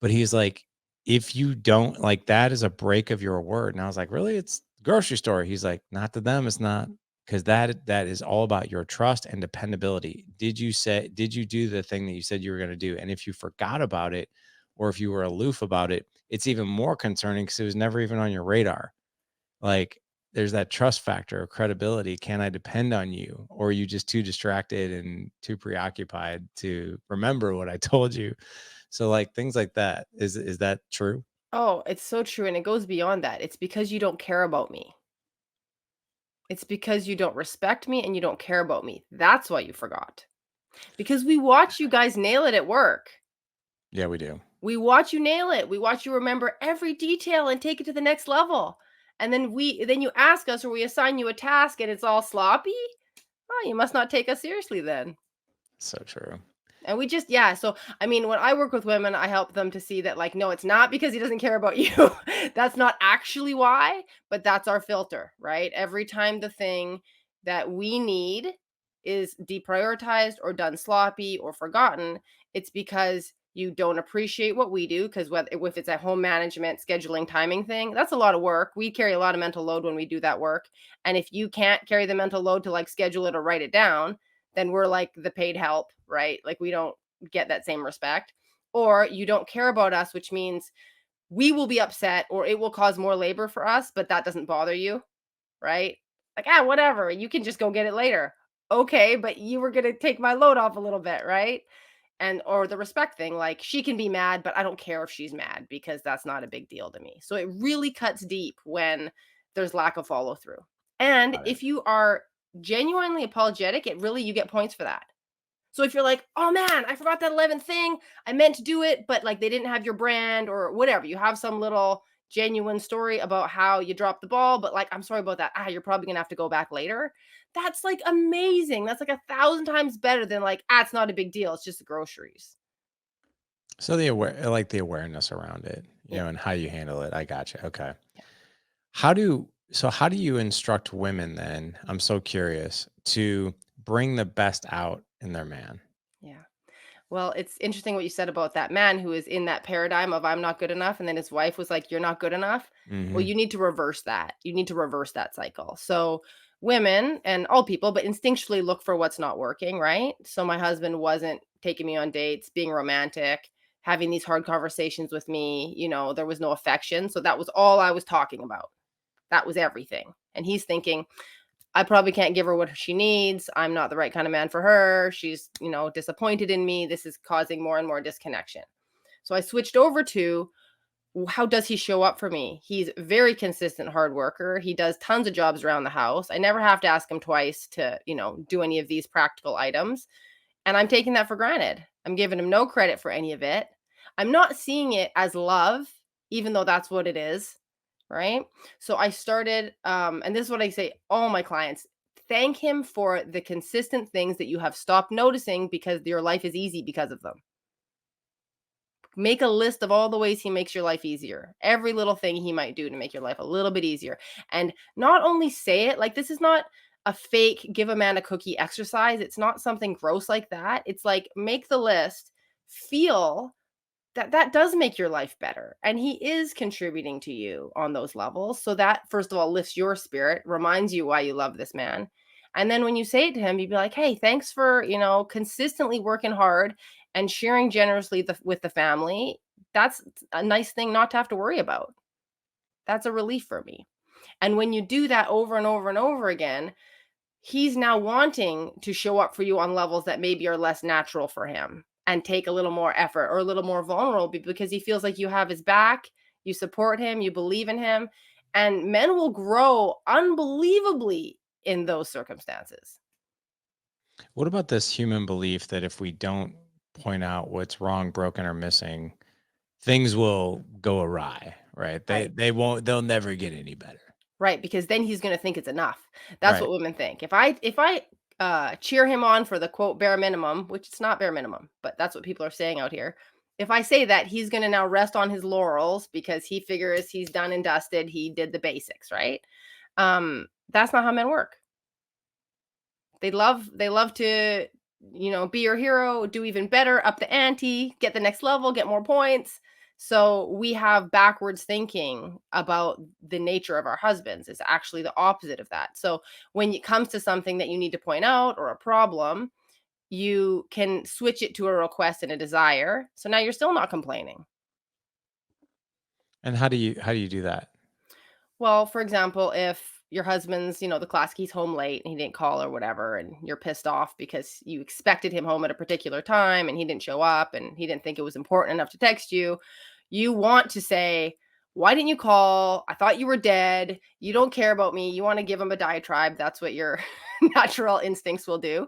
But he's like, if you don't like that is a break of your word. And I was like, really? It's grocery store. He's like, not to them, it's not. Because that is all about your trust and dependability. Did you do the thing that you said you were going to do? And if you forgot about it, or if you were aloof about it, it's even more concerning because it was never even on your radar. Like there's that trust factor of credibility. Can I depend on you? Or are you just too distracted and too preoccupied to remember what I told you? So like things like that. Is that true? Oh, it's so true, and it goes beyond that. It's because you don't care about me. It's because you don't respect me and you don't care about me. That's why you forgot. Because we watch you guys nail it at work. Yeah, we do. We watch you nail it. We watch you remember every detail and take it to the next level. And then you ask us or we assign you a task and it's all sloppy. Oh, you must not take us seriously then. So true. And we just yeah, so I mean, when I work with women, I help them to see that like no, it's not because he doesn't care about you. That's not actually why, but that's our filter, right? Every time the thing that we need is deprioritized or done sloppy or forgotten, it's because you don't appreciate what we do because whether if it's a home management scheduling timing thing, that's a lot of work. We carry a lot of mental load when we do that work. And if you can't carry the mental load to like schedule it or write it down, then we're like the paid help, right? Like we don't get that same respect. Or you don't care about us, which means we will be upset or it will cause more labor for us, but that doesn't bother you, right? Like, whatever, you can just go get it later. Okay, but you were going to take my load off a little bit, right? And or the respect thing, like she can be mad, but I don't care if she's mad because that's not a big deal to me. So it really cuts deep when there's lack of follow through. And Got it. if you are genuinely apologetic, it really you get points for that. So if you're like, "Oh man, I forgot that 11th thing. I meant to do it, but like they didn't have your brand or whatever. You have some little genuine story about how you dropped the ball, but like I'm sorry about that. You're probably going to have to go back later." That's like amazing. That's like 1,000 times better than like, it's not a big deal. It's just the groceries." So the awareness around it, Yeah. and how you handle it. I got you. Okay. Yeah. How do you instruct women then? I'm so curious to bring the best out in their man. Yeah. Well, it's interesting what you said about that man who is in that paradigm of I'm not good enough. And then his wife was like, you're not good enough. Well, Hmm. you need to reverse that. You need to reverse that cycle. So, women and all people, but instinctually look for what's not working, right? So, my husband wasn't taking me on dates, being romantic, having these hard conversations with me. There was no affection. So, that was all I was talking about. That was everything. And he's thinking, I probably can't give her what she needs. I'm not the right kind of man for her. She's, disappointed in me. This is causing more and more disconnection. So I switched over to how does he show up for me? He's very consistent hard worker. He does tons of jobs around the house. I never have to ask him twice to, do any of these practical items. And I'm taking that for granted. I'm giving him no credit for any of it. I'm not seeing it as love, even though that's what it is. Right. So I started, and this is what I say all my clients thank him for the consistent things that you have stopped noticing because your life is easy because of them. Make a list of all the ways he makes your life easier. Every little thing he might do to make your life a little bit easier. And not only say it, like this is not a fake give a man a cookie exercise. It's not something gross like that. It's like make the list, feel that that does make your life better, and he is contributing to you on those levels. So that first of all lifts your spirit, reminds you why you love this man. And then when you say it to him, you'd be like, "Hey, thanks for, consistently working hard and sharing generously with the family. That's a nice thing not to have to worry about. That's a relief for me." And when you do that over and over and over again, he's now wanting to show up for you on levels that maybe are less natural for him and take a little more effort or a little more vulnerable because he feels like you have his back, you support him, you believe in him, and men will grow unbelievably in those circumstances. What about this human belief that if we don't point out what's wrong, broken, or missing, things will go awry, right? They Right. they won't they'll never get any better. Right, because then he's gonna think it's enough. That's Right. what women think. If I cheer him on for the quote bare minimum, which it's not bare minimum, but that's what people are saying out here. If I say that, he's gonna now rest on his laurels because he figures he's done and dusted. He did the basics, right? That's not how men work. They love to, be your hero, do even better, up the ante, get the next level, get more points. So we have backwards thinking about the nature of our husbands. Is actually the opposite of that. So when it comes to something that you need to point out or a problem, you can switch it to a request and a desire. So now you're still not complaining. And how do you do that? Well, for example, if your husband's, the classic, he's home late and he didn't call or whatever, and you're pissed off because you expected him home at a particular time and he didn't show up and he didn't think it was important enough to text you, you want to say, "Why didn't you call? I thought you were dead. You don't care about me." You want to give him a diatribe. That's what your natural instincts will do.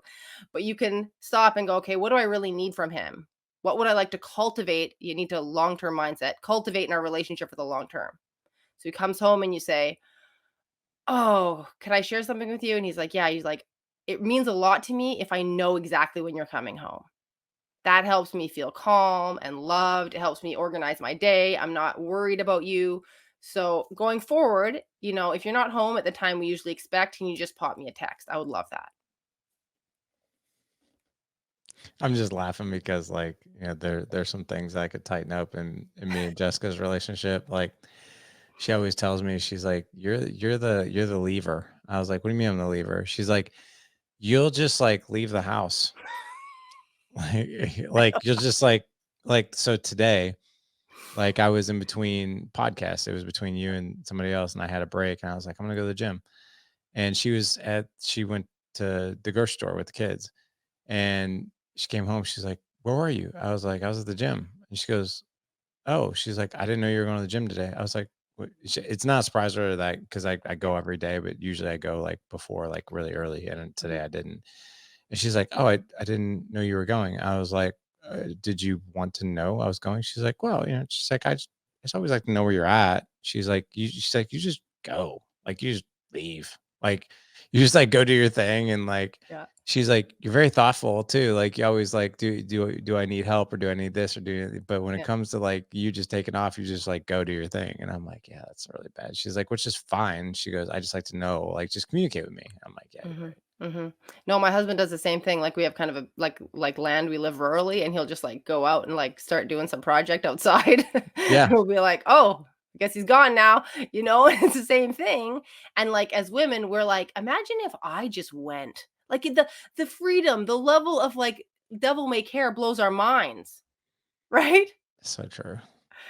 But you can stop and go, "Okay, what do I really need from him? What would I like to cultivate?" You need to long term mindset, cultivate in our relationship for the long term. So he comes home and you say, "Oh, can I share something with you?" And he's like, "Yeah." He's like, "It means a lot to me if I know exactly when you're coming home. That helps me feel calm and loved. It helps me organize my day. I'm not worried about you. So going forward, if you're not home at the time we usually expect, can you just pop me a text? I would love that." I'm just laughing because there's some things I could tighten up in me and Jessica's relationship. Like she always tells me, she's like, you're the leaver. I was like, what do you mean I'm the leaver? She's like, you'll just like leave the house. Like you'll just like so today, like I was in between podcasts. It was between you and somebody else, and I had a break and I was like, I'm gonna go to the gym. And she went to the grocery store with the kids. And she came home, she's like, "Where were you?" I was like, "I was at the gym." And she goes, "Oh," she's like, "I didn't know you were going to the gym today." I was like, "What?" It's not a surprise to her that because I go every day, but usually I go like before, like really early. And then Mhm. today I didn't. And she's like, "Oh, I didn't know you were going." I was like, "Did you want to know I was going?" She's like, "Well, she's like, I just always like to know where you're at." She's like, "You just go. Like, you just leave. Like, you just like go do your thing." And like, Yeah. she's like, "You're very thoughtful too. Like, you always like, do I need help or do I need this or but when it Yeah. comes to like you just taking off, you just like go do your thing." And I'm like, "Yeah, that's really bad." She's like, "Which is fine." She goes, "I just like to know, like, just communicate with me." I'm like, "Yeah, you're Mhm, right." mhm. No, my husband does the same thing, like, we have kind of a like land, we live rurally, and he'll just, like, go out and, like, start doing some project outside. Yeah. We'll be like, "Oh, I guess he's gone now," It's the same thing, and, like, as women, we're like, "Imagine if I just went." Like, the freedom, the level of, like, devil may care blows our minds, right? So true.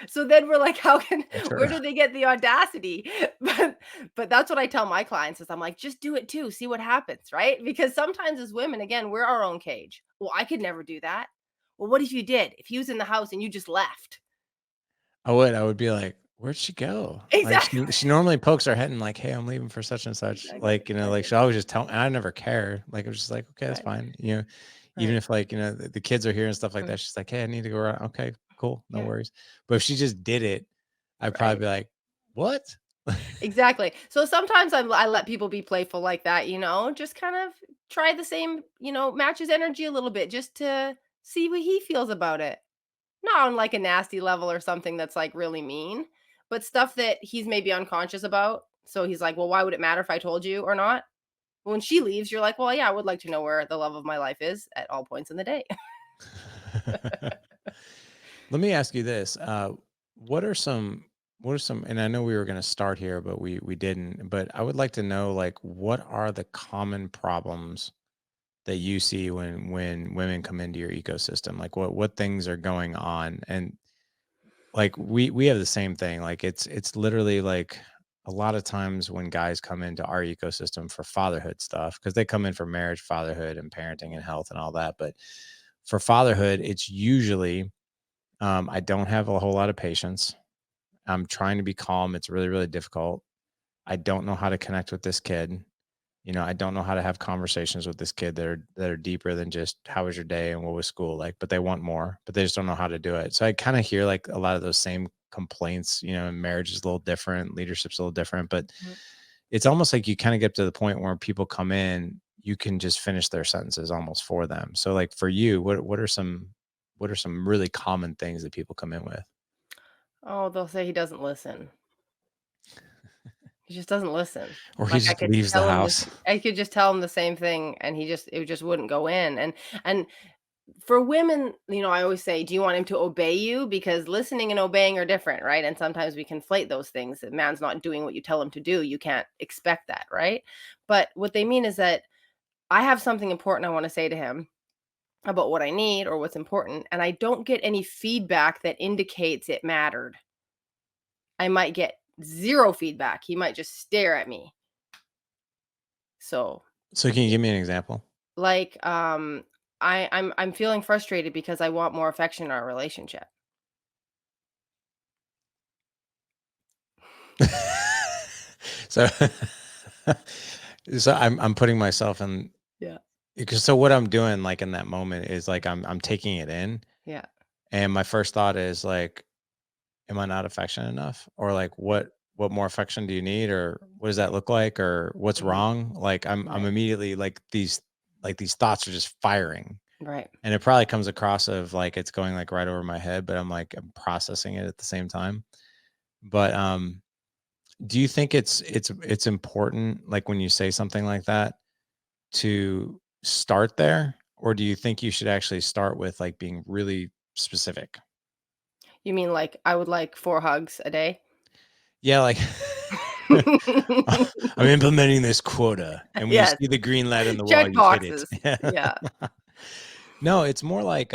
So then we're like, how can So true. where did they get the audacity? But but that's what I tell my clients is I'm like, just do it too, see what happens, right? Because sometimes as women, again, we're our own cage. Well, I could never do that. Well, what if you did? If he was in the house and you just left? I would be like, "Where'd she go?" Like, Exactly. she normally pokes her head in like, "Hey, I'm leaving for such and such." Exactly. Like, like, Exactly. she'll always just tell and I never care. Like, I'm just like, "Okay, that's Right. fine." Even Right. if like, the kids are here and stuff like Mm. that, she's like, "Hey, I need to go around." "Okay, cool, no Yeah. worries." But if she just did it, I'd probably Right. be like, "What?" Exactly. So sometimes I let people be playful like that, just kind of try the same, match his energy a little bit just to see what he feels about it. Not on like a nasty level or something that's like really mean, but stuff that he's maybe unconscious about. So he's like, "Well, why would it matter if I told you or not?" When she leaves, you're like, "Well, yeah, I would like to know where the love of my life is at all points in the day." Let me ask you this. What are some and I know we were going to start here, but we didn't, but I would like to know, like, what are the common problems that you see when women come into your ecosystem? Like what things are going on? And like we have the same thing. Like it's literally like a lot of times when guys come into our ecosystem for fatherhood stuff, because they come in for marriage, fatherhood, and parenting and health and all that. But for fatherhood, it's usually I don't have a whole lot of patience. I'm trying to be calm. It's really, really difficult. I don't know how to connect with this kid. I don't know how to have conversations with this kid that are deeper than just how was your day and what was school like, but they want more, but they just don't know how to do it. So I kind of hear like a lot of those same complaints, marriage is a little different, leadership's a little different, but Mhm. it's almost like you kind of get to the point where people come in, you can just finish their sentences almost for them. So like for you, what are some really common things that people come in with? Oh, they'll say he doesn't listen. He just doesn't listen. Or he Like, just leaves the house. I could just tell him the same thing, and it just wouldn't go in, and for women, I always say, "Do you want him to obey you?" Because listening and obeying are different, right? And sometimes we conflate those things. If man's not doing what you tell him to do, you can't expect that, right? But what they mean is that I have something important I wanna say to him about what I need or what's important, and I don't get any feedback that indicates it mattered. I might get 0 feedback. He might just stare at me. So, So can you give me an example? like, I'm feeling frustrated because I want more affection in our relationship. So so I'm putting myself in Yeah. because so what I'm doing, like, in that moment is, like, I'm taking it in, Yeah. and my first thought is, like, "Am I not affectionate enough?" Or, like, "What more affection do you need?" Or, "What does that look like?" Or, "What's Mhm. wrong?" Like, I'm Right. immediately these thoughts are just firing, Right. and it probably comes across of, like, it's going, like, right over my head, but I'm processing it at the same time. But, do you think it's important, like, when you say something like that, to start there? Or do you think you should actually start with, like, being really specific? You mean like I would like 4 hugs a day? Yeah, like, "I'm implementing this quota, and when you Yes. see the green light on the wall, Check you hit it." boxes. Yeah. No, it's more like,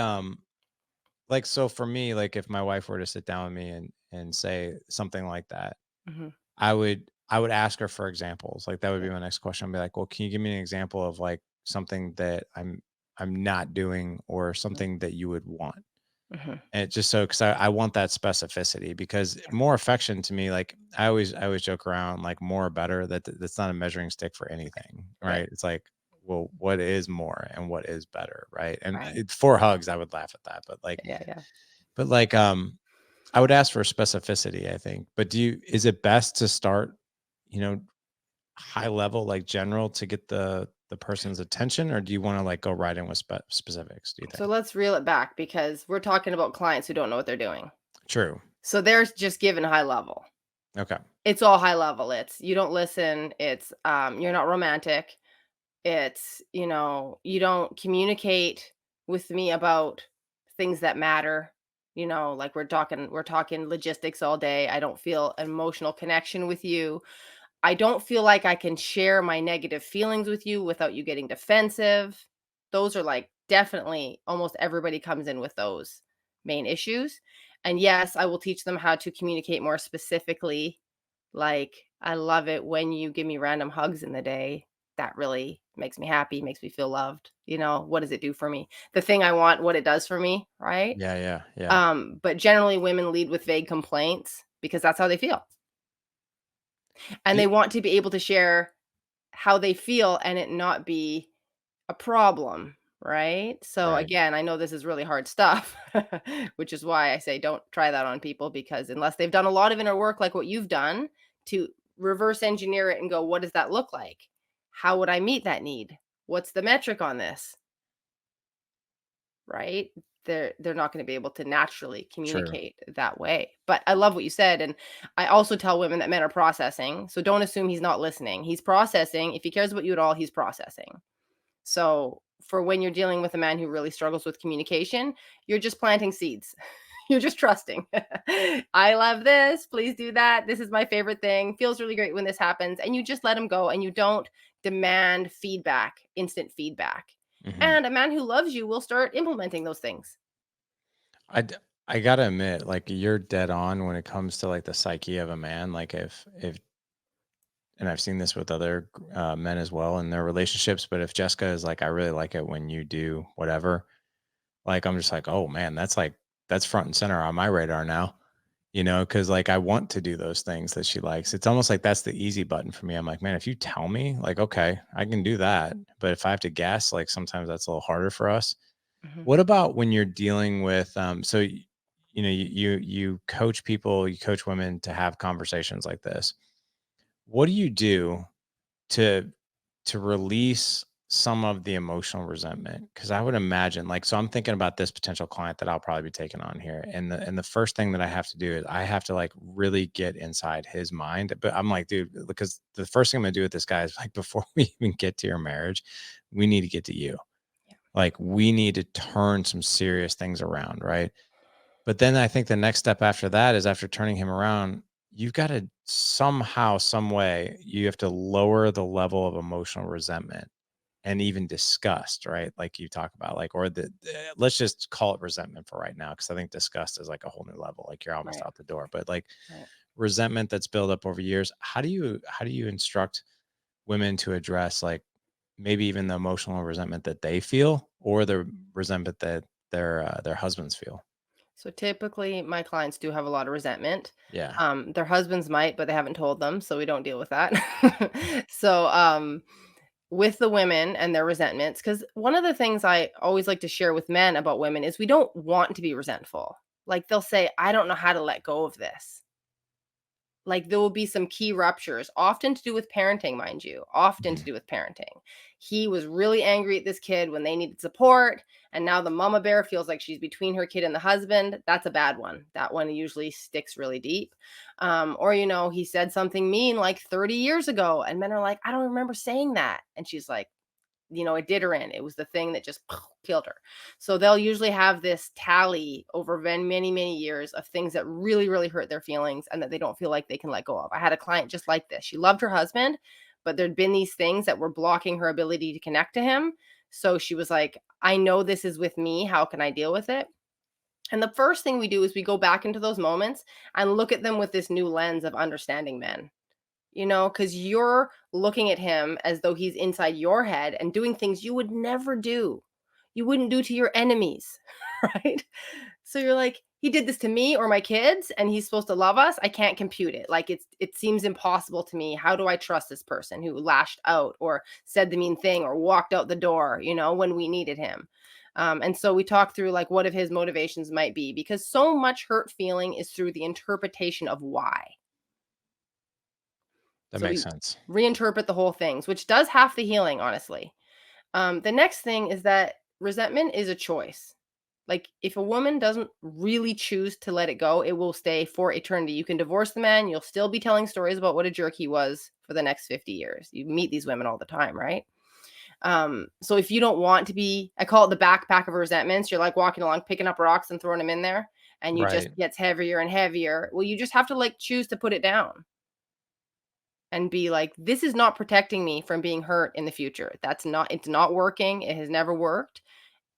so for me, like, if my wife were to sit down with me and say something like that, Mhm. I would ask her for examples. Like, that would Yeah. be my next question. I'd be like, "Well, can you give me an example of, like, something that I'm not doing or something that you would want?" Mhm. And just so because I want that specificity because Yeah. more affection to me, like, I always joke around, like, more or better, that's not a measuring stick for anything, Right. right? It's like, well, what is more and what is better, right? And Right. 4 hugs, I would laugh at that, Yeah, yeah. but, like, I would ask for specificity, I think. But is it best to start, you know, high level, like general to get the person's attention, or do you wanna, like, go right in with specifics, do you So think? let's reel it back because we're talking about clients who don't know what they're doing. True. So they're just given high level. Okay. It's all high level. It's you don't listen. It's you're not romantic. It's, you don't communicate with me about things that matter. Like we're talking logistics all day. I don't feel an emotional connection with you. I don't feel like I can share my negative feelings with you without you getting defensive. Those are like definitely almost everybody comes in with those main issues. And yes, I will teach them how to communicate more specifically. Like, I love it when you give me random hugs in the day. That really makes me happy, makes me feel loved. What does it do for me? The thing I want, what it does for me, right? Yeah, yeah, yeah. But generally women lead with vague complaints because that's how they feel. And Do they want to be able to share how they feel and it not be a problem, right? So Right. again, I know this is really hard stuff, which is why I say don't try that on people because unless they've done a lot of inner work like what you've done to reverse engineer it and go, what does that look like? How would I meet that need? What's the metric on this? Right? they're not going to be able to naturally True. communicate that way. But I love what you said, and I also tell women that men are processing. So don't assume he's not listening. He's processing. If he cares about you at all, he's processing. So for when you're dealing with a man who really struggles with communication, you're just planting seeds. You're just trusting. I love this. Please do that. This is my favorite thing. Feels really great when this happens. And you just let him go and you don't demand feedback, instant feedback. Mhm. And a man who loves you will start implementing those things. I d I gotta admit, like, you're dead on when it comes to, like, the psyche of a man, like, if and I've seen this with other, men as well in their relationships, but if Jessica is like, "I really like it when you do whatever," like, I'm just like, "Oh, man, that's front and center on my radar now," because like, I want to do those things that she likes. It's almost like that's the easy button for me. I'm like, "Man, if you tell me, like, okay, I can do that," but if I have to guess, like, sometimes that's a little harder for us. Mhm. What about when you're dealing with, you coach people, you coach women to have conversations like this. What do you do to release some of the emotional resentment? Because I would imagine, like, so I'm thinking about this potential client that I'll probably be taking on here, and the first thing that I have to do is I have to like really get inside his mind. But I'm like, dude, because the first thing I'm gonna do with this guy is like, before we even get to your marriage, we need to get to you. Yeah. Like, we need to turn some serious things around, right? But then I think the next step after that is, after turning him around, you've got to somehow, some way, you have to lower the level of emotional resentment and even disgust, right? Like you talk about, like, or let's just call it resentment for right now, because I think disgust is like a whole new level. Like, you're almost Right. out the door, but like Right. resentment that's built up over years. How do you instruct women to address, like, maybe even the emotional resentment that they feel, or the resentment that their husbands feel? So typically, my clients do have a lot of resentment. Yeah. Their husbands might, but they haven't told them, so we don't deal with that. so, with the women and their resentments, because one of the things I always like to share with men about women is we don't want to be resentful. Like they'll say, "I don't know how to let go of this." Like, there will be some key ruptures, often to do with parenting, mind you, often to Mhm. do with parenting. He was really angry at this kid when they needed support, and now the mama bear feels like she's between her kid and the husband. That's a bad one. That one usually sticks really deep. Or, he said something mean like 30 years ago, and men are like, I don't remember saying that. And she's like, it did her in. It was the thing that just killed her. So they'll usually have this tally over many, many years of things that really, really hurt their feelings and that they don't feel like they can let go of. I had a client just like this. She loved her husband, but there'd been these things that were blocking her ability to connect to him. So she was like, I know this is with me. How can I deal with it? And the first thing we do is we go back into those moments and look at them with this new lens of understanding men, because you're looking at him as though he's inside your head and doing things you would never do. You wouldn't do to your enemies, right? So you're like, he did this to me or my kids and he's supposed to love us. I can't compute it. Like it seems impossible to me. How do I trust this person who lashed out or said the mean thing or walked out the door, when we needed him? And so we talk through like what of his motivations might be, because so much hurt feeling is through the interpretation of why. That So makes we sense. reinterpret the whole things, which does half the healing, honestly. The next thing is that resentment is a choice. Like if a woman doesn't really choose to let it go, it will stay for eternity. You can divorce the man, you'll still be telling stories about what a jerk he was for the next 50 years. You meet these women all the time, right? So if you don't want to be, I call it the backpack of resentments. You're like walking along, picking up rocks and throwing them in there, and you just Right. gets heavier and heavier. Well, you just have to like choose to put it down and be like, this is not protecting me from being hurt in the future. It's not working. It has never worked.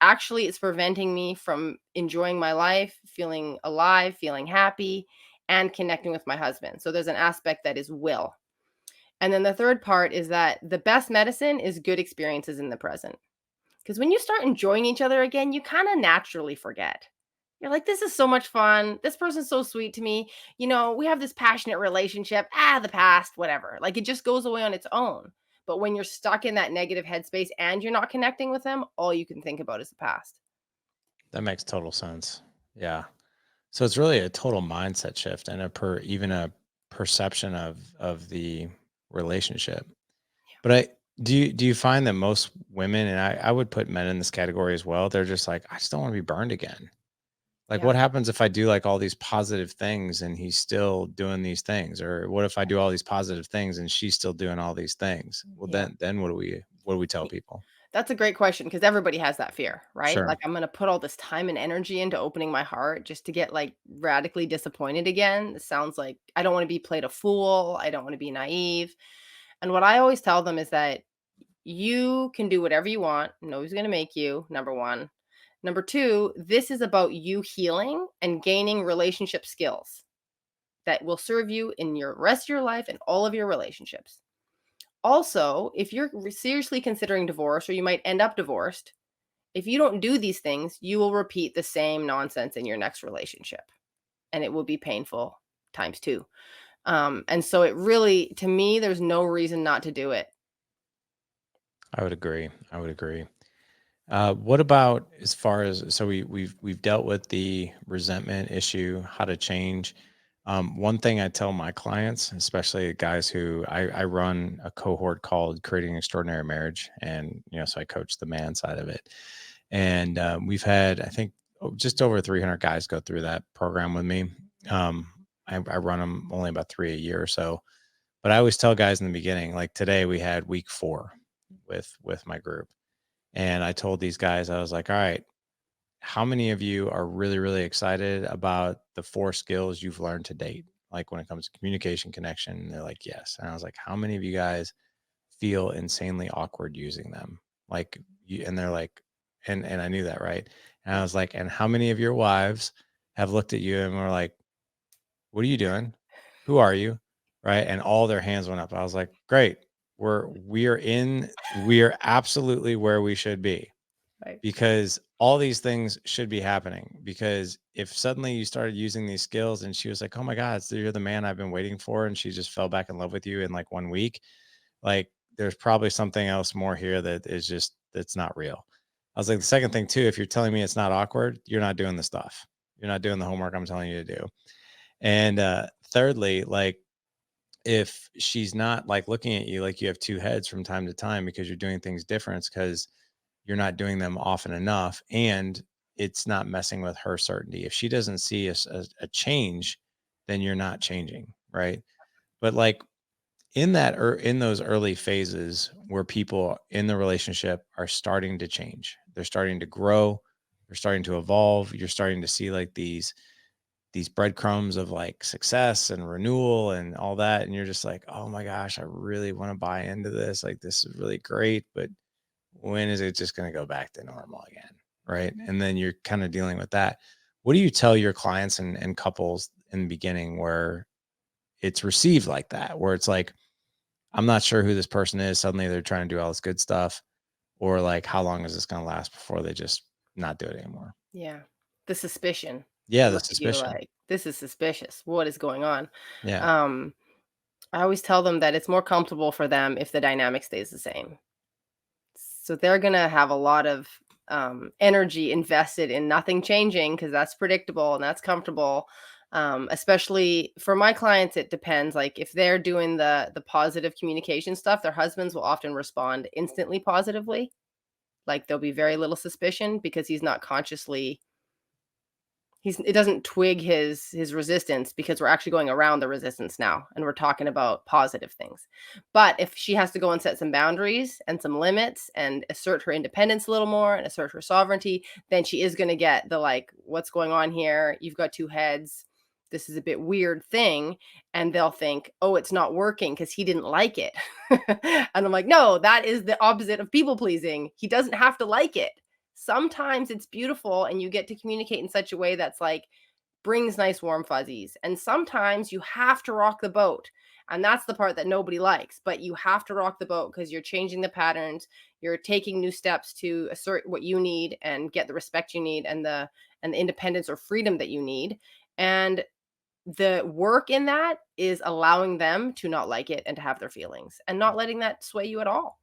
Actually, it's preventing me from enjoying my life, feeling alive, feeling happy, and connecting with my husband. So there's an aspect that is will. And then the third part is that the best medicine is good experiences in the present. Because when you start enjoying each other again, you kind of naturally forget. You're like, this is so much fun. This person's so sweet to me. We have this passionate relationship. The past, whatever. Like it just goes away on its own. But when you're stuck in that negative headspace and you're not connecting with them, all you can think about is the past. That makes total sense. Yeah. So it's really a total mindset shift, and even a perception of the relationship. But Do you find that most women, and I would put men in this category as well, they're just like, I just don't want to be burned again. Like, Yeah. what happens if I do like all these positive things and he's still doing these things? Or what if I do all these positive things and she's still doing all these things? Well, Yeah. then what do we tell people? That's a great question because everybody has that fear, right? Sure. Like, I'm gonna put all this time and energy into opening my heart just to get, like, radically disappointed again. It sounds like I don't wanna be played a fool, I don't wanna be naive, and what I always tell them is that you can do whatever you want, nobody's gonna make you, number 1. Number 2, this is about you healing and gaining relationship skills that will serve you in your rest of your life and all of your relationships. Also, if you're seriously considering divorce or you might end up divorced, if you don't do these things, you will repeat the same nonsense in your next relationship and it will be painful times 2. And so it really, to me, there's no reason not to do it. I would agree. I would agree. What about as far as, so we've dealt with the resentment issue, how to change. One thing I tell my clients, especially guys who I run a cohort called Creating Extraordinary Marriage, and so I coach the man side of it, and we've had, I think, just over 300 guys go through that program with me. I run them only about 3 a year or so, but I always tell guys in the beginning, like today we had week 4 with my group, and I told these guys, I was like, all right, how many of you are really, really excited about the 4 skills you've learned to date? Like when it comes to communication, connection, and they're like, yes. And I was like, how many of you guys feel insanely awkward using them? Like, and they're like, and I knew that, right? And I Yeah. was like, and how many of your wives have looked at you and were like, what are you doing? Who are you? Right. And all their hands went up. I was like, great. We are absolutely where we should be, Right. because all these things should be happening. Because if suddenly you started using these skills and she was like, oh my God, so you're the man I've been waiting for, and she just fell back in love with you in like 1 week, like there's probably something else more here that is just, that's not real. I was like, the second thing too, if you're telling me it's not awkward, you're not doing the stuff. You're not doing the homework I'm telling you to do. And thirdly, like, if she's not like looking at you like you have 2 heads from time to time because you're doing things different, because you're not doing them often enough, and it's not messing with her certainty. If she doesn't see a change, then you're not changing, right? But like in that, or in those early phases where people in the relationship are starting to change, they're starting to grow, they're starting to evolve, you're starting to see like these breadcrumbs of like success and renewal and all that, and you're just like, oh my gosh, I really want to buy into this, like this is really great, but when is it just going to go back to normal again? Right. And then you're kind of dealing with that. What do you tell your clients and couples in the beginning where it's received like that, where it's like, I'm not sure who this person is. Suddenly they're trying to do all this good stuff. Or like, how long is this going to last before they just not do it anymore? Yeah. The suspicion. Yeah. They The look at you suspicion. like, "This is suspicious. What is going on?" Yeah. Um, I always tell them that it's more comfortable for them if the dynamic stays the same. So they're gonna have a lot of, energy invested in nothing changing because that's predictable and that's comfortable. Especially for my clients, it depends. Like if they're doing the positive communication stuff, their husbands will often respond instantly positively. Like there'll be very little suspicion because he's not consciously it doesn't twig his resistance because we're actually going around the resistance now and we're talking about positive things. But if she has to go and set some boundaries and some limits and assert her independence a little more and assert her sovereignty, then she is going to get the like, what's going on here? You've got 2 heads. This is a bit weird thing. And they'll think, oh, it's not working because he didn't like it. And I'm like, no, that is the opposite of people pleasing. He doesn't have to like it. Sometimes it's beautiful and you get to communicate in such a way that's like brings nice warm fuzzies. And sometimes you have to rock the boat. And that's the part that nobody likes, but you have to rock the boat because you're changing the patterns, you're taking new steps to assert what you need and get the respect you need and the independence or freedom that you need. And the work in that is allowing them to not like it and to have their feelings and not letting that sway you at all.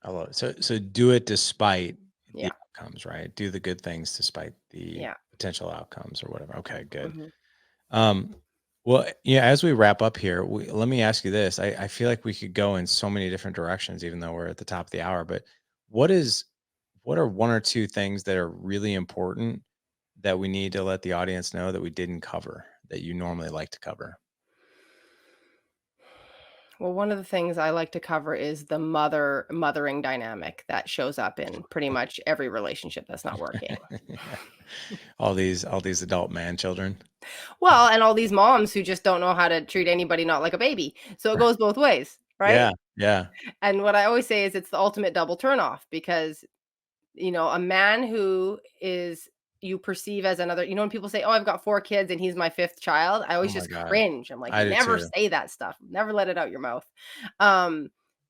I love it. So do it despite the Yeah. outcomes, right? Do the good things despite the Yeah. potential outcomes or whatever. Okay, good. Hmm. Um, Well, yeah, as we wrap up here, let me ask you this. I feel like we could go in so many different directions, even though we're at the top of the hour. But what is what are one or two things that are really important that we need to let the audience know that we didn't cover that you normally like to cover? Well, one of the things I like to cover is the mothering dynamic that shows up in pretty much every relationship that's not working. Yeah. All these adult man children. Well, and all these moms who just don't know how to treat anybody not like a baby. So it goes both ways, right? Yeah, yeah. And what I always say is it's the ultimate double turnoff because, a man who is you perceive as another, when people say, "Oh, I've got 4 kids and he's my 5th child," I Oh always my just god. cringe. I'm like, I do "Never too. say that stuff. Never let it out your mouth." Um,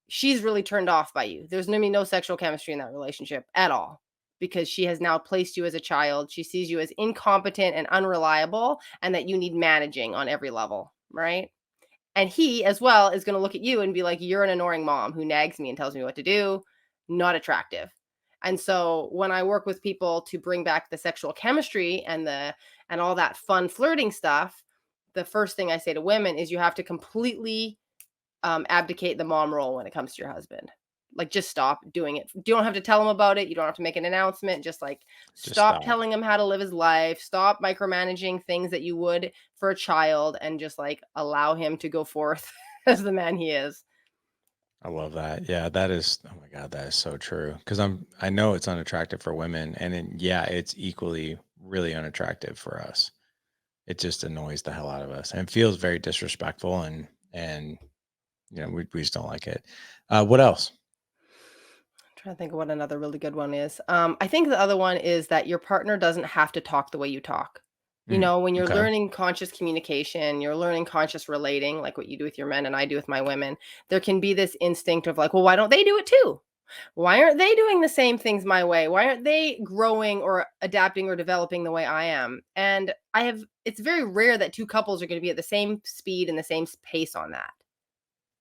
she's really turned off by you. There's gonna be no sexual chemistry in that relationship at all because she has now placed you as a child. She sees you as incompetent and unreliable and that you need managing on every level, right? And he as well is going to look at you and be like, "You're an annoying mom who nags me and tells me what to do, not attractive." And so when I work with people to bring back the sexual chemistry and all that fun flirting stuff, the first thing I say to women is you have to completely abdicate the mom role when it comes to your husband. Like, just stop doing it. You don't have to tell him about it. You don't have to make an announcement. Just like Just stop stop. telling him how to live his life. Stop micromanaging things that you would for a child and just like allow him to go forth as the man he is. I love that. Yeah, that is, oh my God, that is so true. Because I know it's unattractive for women, and yeah, it's equally really unattractive for us. It just annoys the hell out of us and feels very disrespectful, and we just don't like it. What else? Trying to think of what another really good one is. I think the other one is that your partner doesn't have to talk the way you talk. Mm, When you're okay. learning conscious communication, you're learning conscious relating, like what you do with your men and I do with my women, there can be this instinct of like, well, why don't they do it too? Why aren't they doing the same things my way? Why aren't they growing or adapting or developing the way I am? And it's very rare that two couples are going to be at the same speed and the same pace on that.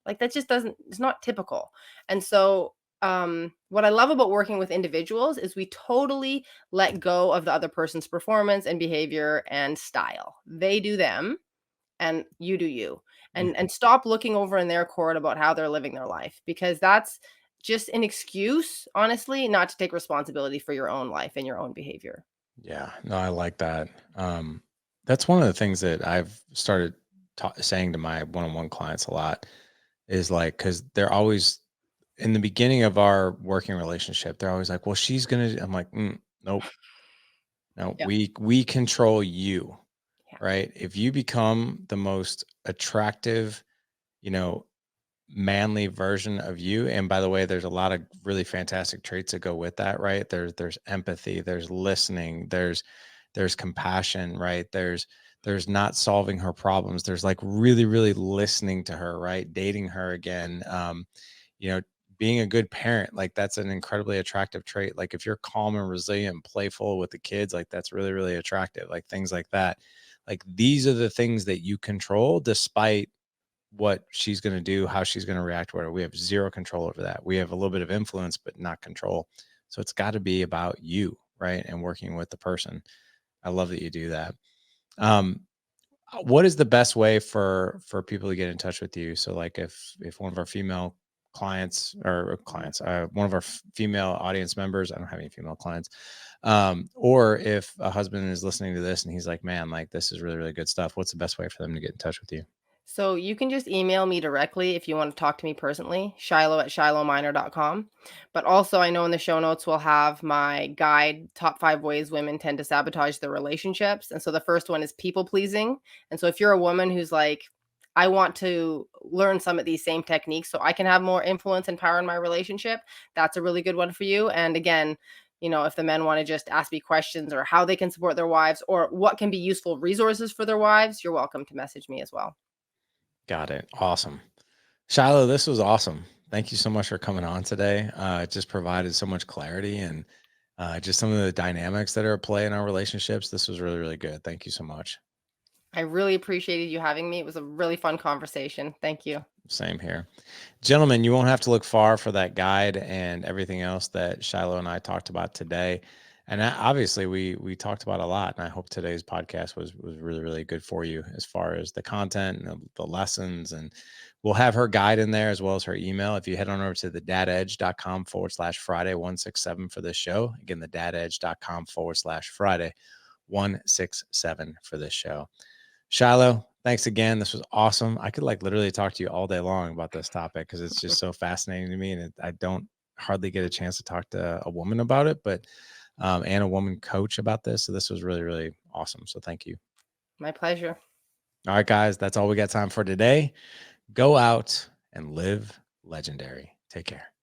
Like that just doesn't it's not typical. And so what I love about working with individuals is we totally let go of the other person's performance and behavior and style. They do them and you do you. And Mhm. stop looking over in their court about how they're living their life because that's just an excuse, honestly, not to take responsibility for your own life and your own behavior. Yeah, no, I like that. That's one of the things that I've started saying to my one-on-one clients a lot is like, because they're always in the beginning of our working relationship, they're always like, "Well, she's gonna." I'm like, "Nope, no, Yeah. we control you, Yeah. right? If you become the most attractive, you know, manly version of you, and by the way, there's a lot of really fantastic traits that go with that, right? There's empathy, there's listening, there's compassion, right? There's not solving her problems. There's like really, really listening to her, right? Dating her again. You know, being a good parent, like that's an incredibly attractive trait. Like if you're calm and resilient and playful with the kids, like that's really, really attractive. Like things like that. Like these are the things that you control despite what she's going to do, how she's going to react, whatever. We have zero control over that. We have a little bit of influence, but not control. So it's got to be about you, right? And working with the person. I love that you do that. Um, what is the best way for people to get in touch with you? So like if one of our female clients or Mhm. clients, one of our female audience members, I don't have any female clients, or if a husband is listening to this and he's like, man, like this is really, really good stuff. What's the best way for them to get in touch with you? So you can just email me directly if you want to talk to me personally, Shiloh@shilohminor.com. But also, I know in the show notes we'll have my guide, Top 5 Ways Women Tend to Sabotage Their Relationships. And so the first one is people pleasing. And so if you're a woman who's like, I want to learn some of these same techniques so I can have more influence and power in my relationship, that's a really good one for you. And again, if the men want to just ask me questions or how they can support their wives or what can be useful resources for their wives, you're welcome to message me as well. Got it. Awesome. Shiloh, this was awesome. Thank you so much for coming on today. It just provided so much clarity and just some of the dynamics that are at play in our relationships. This was really, really good. Thank you so much. I really appreciated you having me. It was a really fun conversation. Thank you. Same here. Gentlemen, you won't have to look far for that guide and everything else that Shiloh and I talked about today. And obviously, we talked about a lot, and I hope today's podcast was really really good for you as far as the content and the lessons. And we'll have her guide in there as well as her email. If you head on over to the dadedge.com/Friday 167 for this show, again, the dadedge.com/Friday 167 for this show. Shiloh, thanks again. This was awesome. I could like literally talk to you all day long about this topic because it's just so fascinating to me, and I don't hardly get a chance to talk to a woman about it, but and a woman coach about this. So this was really, really awesome. So thank you. My pleasure. All right, guys, that's all we got time for today. Go out and live legendary. Take care.